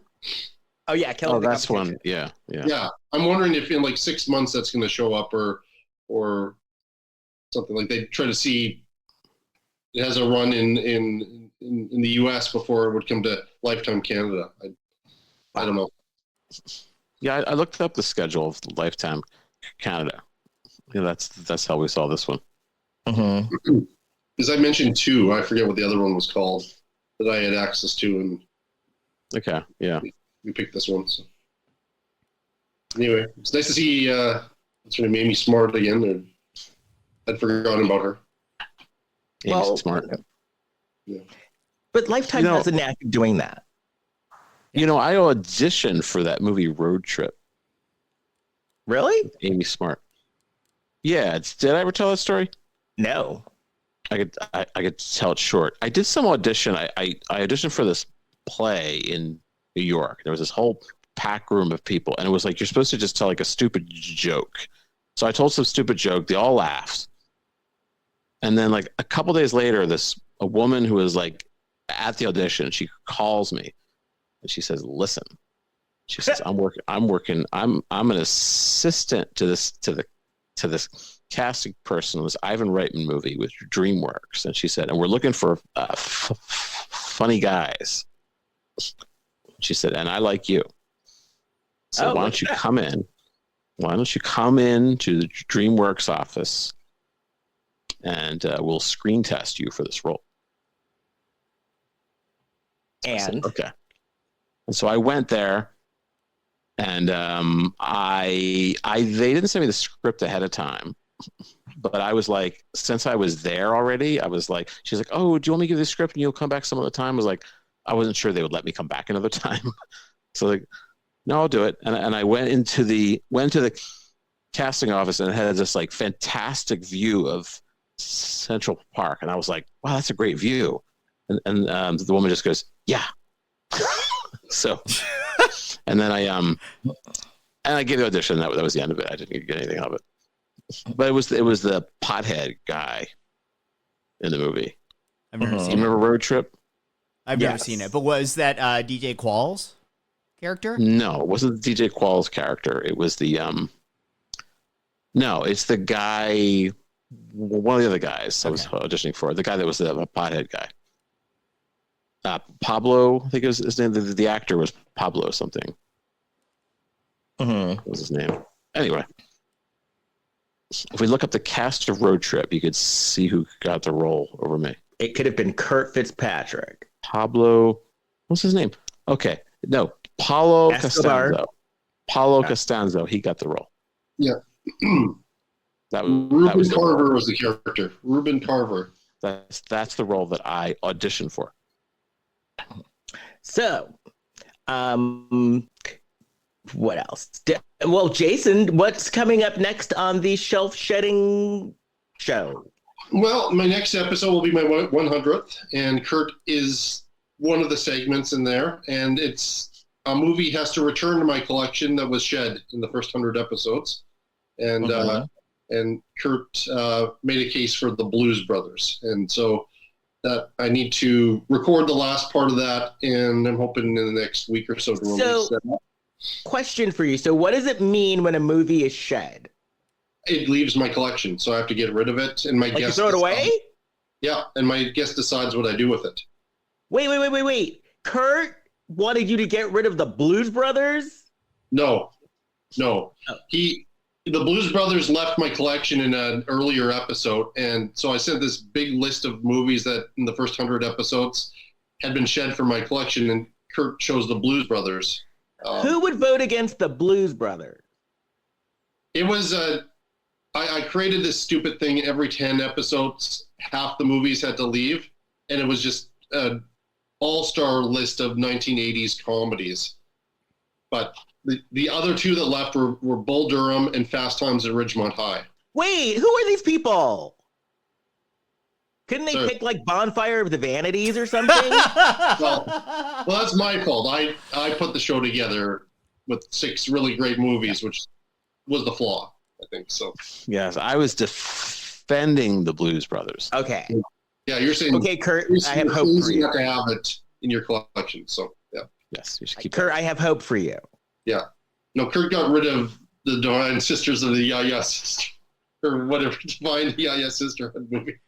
Oh yeah, Kelly. Oh, the that's Competition. one. Yeah. Yeah, I'm wondering if in like 6 months that's going to show up or something like they try to see. It has a run in the U.S. before it would come to Lifetime Canada. I don't know. Yeah, I looked up the schedule of Lifetime Canada. Yeah, that's how we saw this one. Mm-hmm. Because I mentioned two, I forget what the other one was called that I had access to, and Okay, yeah. we picked this one. So anyway, it's nice to see what's her name, Amy Smart again. I'd forgotten about her. Amy's Well, smart. Yeah. But Lifetime has a knack of doing that. You know, I auditioned for that movie Road Trip. Really? Amy Smart. Yeah, did I ever tell that story? No. I could tell it short. I did some audition. I auditioned for this play in New York. There was this whole pack room of people, and it was like you're supposed to just tell like a stupid joke. So I told some stupid joke. They all laughed, and then like a couple days later, a woman who was like at the audition, she calls me, and she says, "Listen," she says, I'm an assistant to this casting person on this Ivan Reitman movie with DreamWorks," and she said, "And we're looking for funny guys." She said, "And I like you. So why don't you come in? Why don't you come in to the DreamWorks office, and we'll screen test you for this role?" And said, okay. And so I went there, and they didn't send me the script ahead of time. But I was like, since I was there already, I was like, she's like, "Oh, do you want me to give you the script and you'll come back some other time?" I was like, I wasn't sure they would let me come back another time. So like, no, I'll do it. And I went to the casting office, and it had this like fantastic view of Central Park. And I was like, wow, that's a great view. And the woman just goes, "Yeah." So, and then I gave the audition. That was the end of it. I didn't get anything out of it. But it was the pothead guy in the movie. I've never Do seen you remember Road Trip? I've never seen it. But was that DJ Qualls character? No, it wasn't the DJ Qualls character. It was the no, it's the guy, one of the other guys I was auditioning for. The guy that was the pothead guy. Pablo, I think it was his name. The actor was Pablo something. What was his name? Anyway, if we look up the cast of Road Trip, you could see who got the role over me. It could have been Kurt Fitzpatrick. Pablo, what's his name? Okay, no, Paulo Escobar. Costanzo. Paulo Costanzo, he got the role. Yeah. Reuben Carver was the character. Reuben Carver. That's the role that I auditioned for. So, what else? Well, Jason, what's coming up next on the Shelf Shedding show? Well, my next episode will be my 100th, and Kurt is one of the segments in there, and it's a movie has to return to my collection that was shed in the first 100 episodes, and Kurt made a case for the Blues Brothers, and so that I need to record the last part of that, and I'm hoping in the next week or so to release that. Question for you. So what does it mean when a movie is shed? It leaves my collection, so I have to get rid of it, and my guest throw it away? Yeah, and my guest decides what I do with it. Wait. Kurt wanted you to get rid of the Blues Brothers? No. Oh. The Blues Brothers left my collection in an earlier episode, and so I sent this big list of movies that in the first 100 episodes had been shed from my collection, and Kurt chose the Blues Brothers. Who would vote against the Blues Brothers? It was I created this stupid thing. Every 10 episodes, half the movies had to leave, and it was just an all-star list of 1980s comedies. But the other two that left were Bull Durham and Fast Times at Ridgemont High. Wait, who are these people? Couldn't they pick like Bonfire of the Vanities or something? well, that's my fault. I put the show together with 6 really great movies, which was the flaw, I think. So yes, I was defending the Blues Brothers. Okay. Yeah, you're saying okay, Kurt. I have hope for you. You have to have it in your collection. So yeah. Yes, you should keep Kurt, I have hope for you. Yeah. No, Kurt got rid of the Divine Sisters of the Ya-Ya Sister, or whatever, Divine Ya-Ya Sisterhood movie.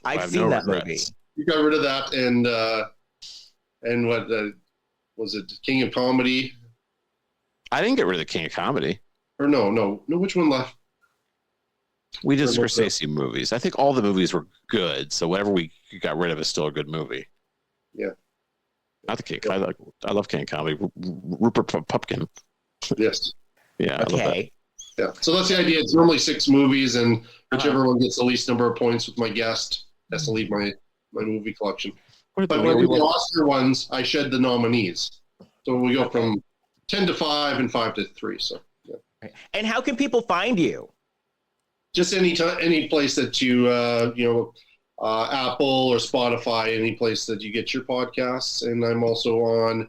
I've seen that movie. You got rid of that, and what was it? King of Comedy? I didn't get rid of the King of Comedy. Or no. Which one left? We did Scorsese movies. I think all the movies were good, so whatever we got rid of is still a good movie. Yeah. Not the King. I love King of Comedy. Rupert Pupkin. Yes. Yeah. Okay. Yeah. So that's the idea. It's normally 6 movies, and Whichever one gets the least number of points with my guest has to leave my movie collection. But when we do the Oscar ones, I shed the nominees. So we go from 10 to 5 and 5 to 3. So, yeah. And how can people find you? Just any place that you, Apple or Spotify, any place that you get your podcasts. And I'm also on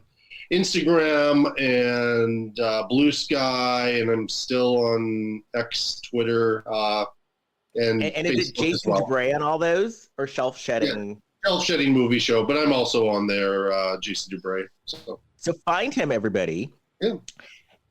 Instagram and Blue Sky, and I'm still on X, Twitter, and is it Jason Dubray on all those, or Shelf Shedding? Yeah, Shelf Shedding movie show, but I'm also on there, Jason Dubray. So find him, everybody. Yeah.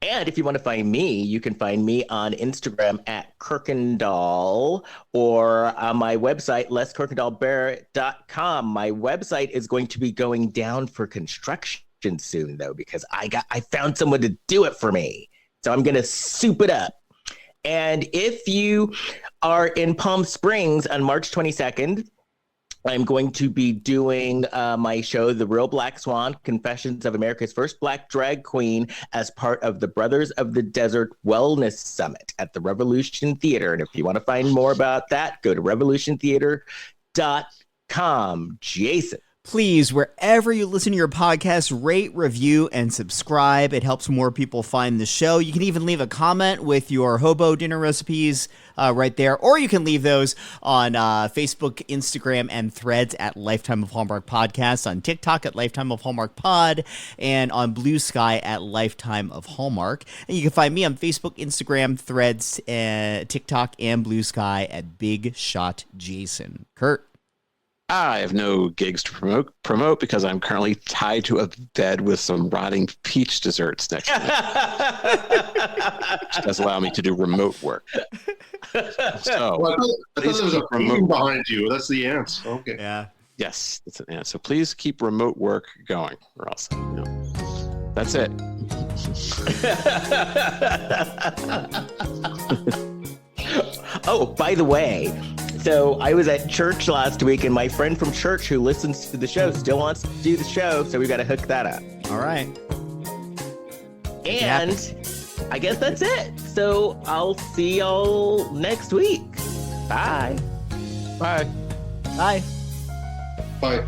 And if you want to find me, you can find me on Instagram at Kirkendall, or on my website, leskirkendallbarrett.com. My website is going to be going down for construction soon, though, because I found someone to do it for me. So I'm going to soup it up. And if you are in Palm Springs on March 22nd, I'm going to be doing my show, The Real Black Swan, Confessions of America's First Black Drag Queen, as part of the Brothers of the Desert Wellness Summit at the Revolution Theater. And if you want to find more about that, go to revolutiontheater.com. Jason. Please, wherever you listen to your podcast, rate, review, and subscribe. It helps more people find the show. You can even leave a comment with your hobo dinner recipes right there, or you can leave those on Facebook, Instagram, and Threads at Lifetime of Hallmark Podcast, on TikTok at Lifetime of Hallmark Pod, and on Blue Sky at Lifetime of Hallmark. And you can find me on Facebook, Instagram, Threads, TikTok, and Blue Sky at Big Shot Jason. Kurt. I have no gigs to promote because I'm currently tied to a bed with some rotting peach desserts next to me. Which does allow me to do remote work. So, I thought there was a remote behind you. That's the ants. Okay. Yeah. Yes, that's an ant. So please keep remote work going, or else, that's it. Oh, by the way, so I was at church last week, and my friend from church who listens to the show still wants to do the show, so we got to hook that up. All right. And I guess that's it. So I'll see y'all next week. Bye. Bye. Bye. Bye.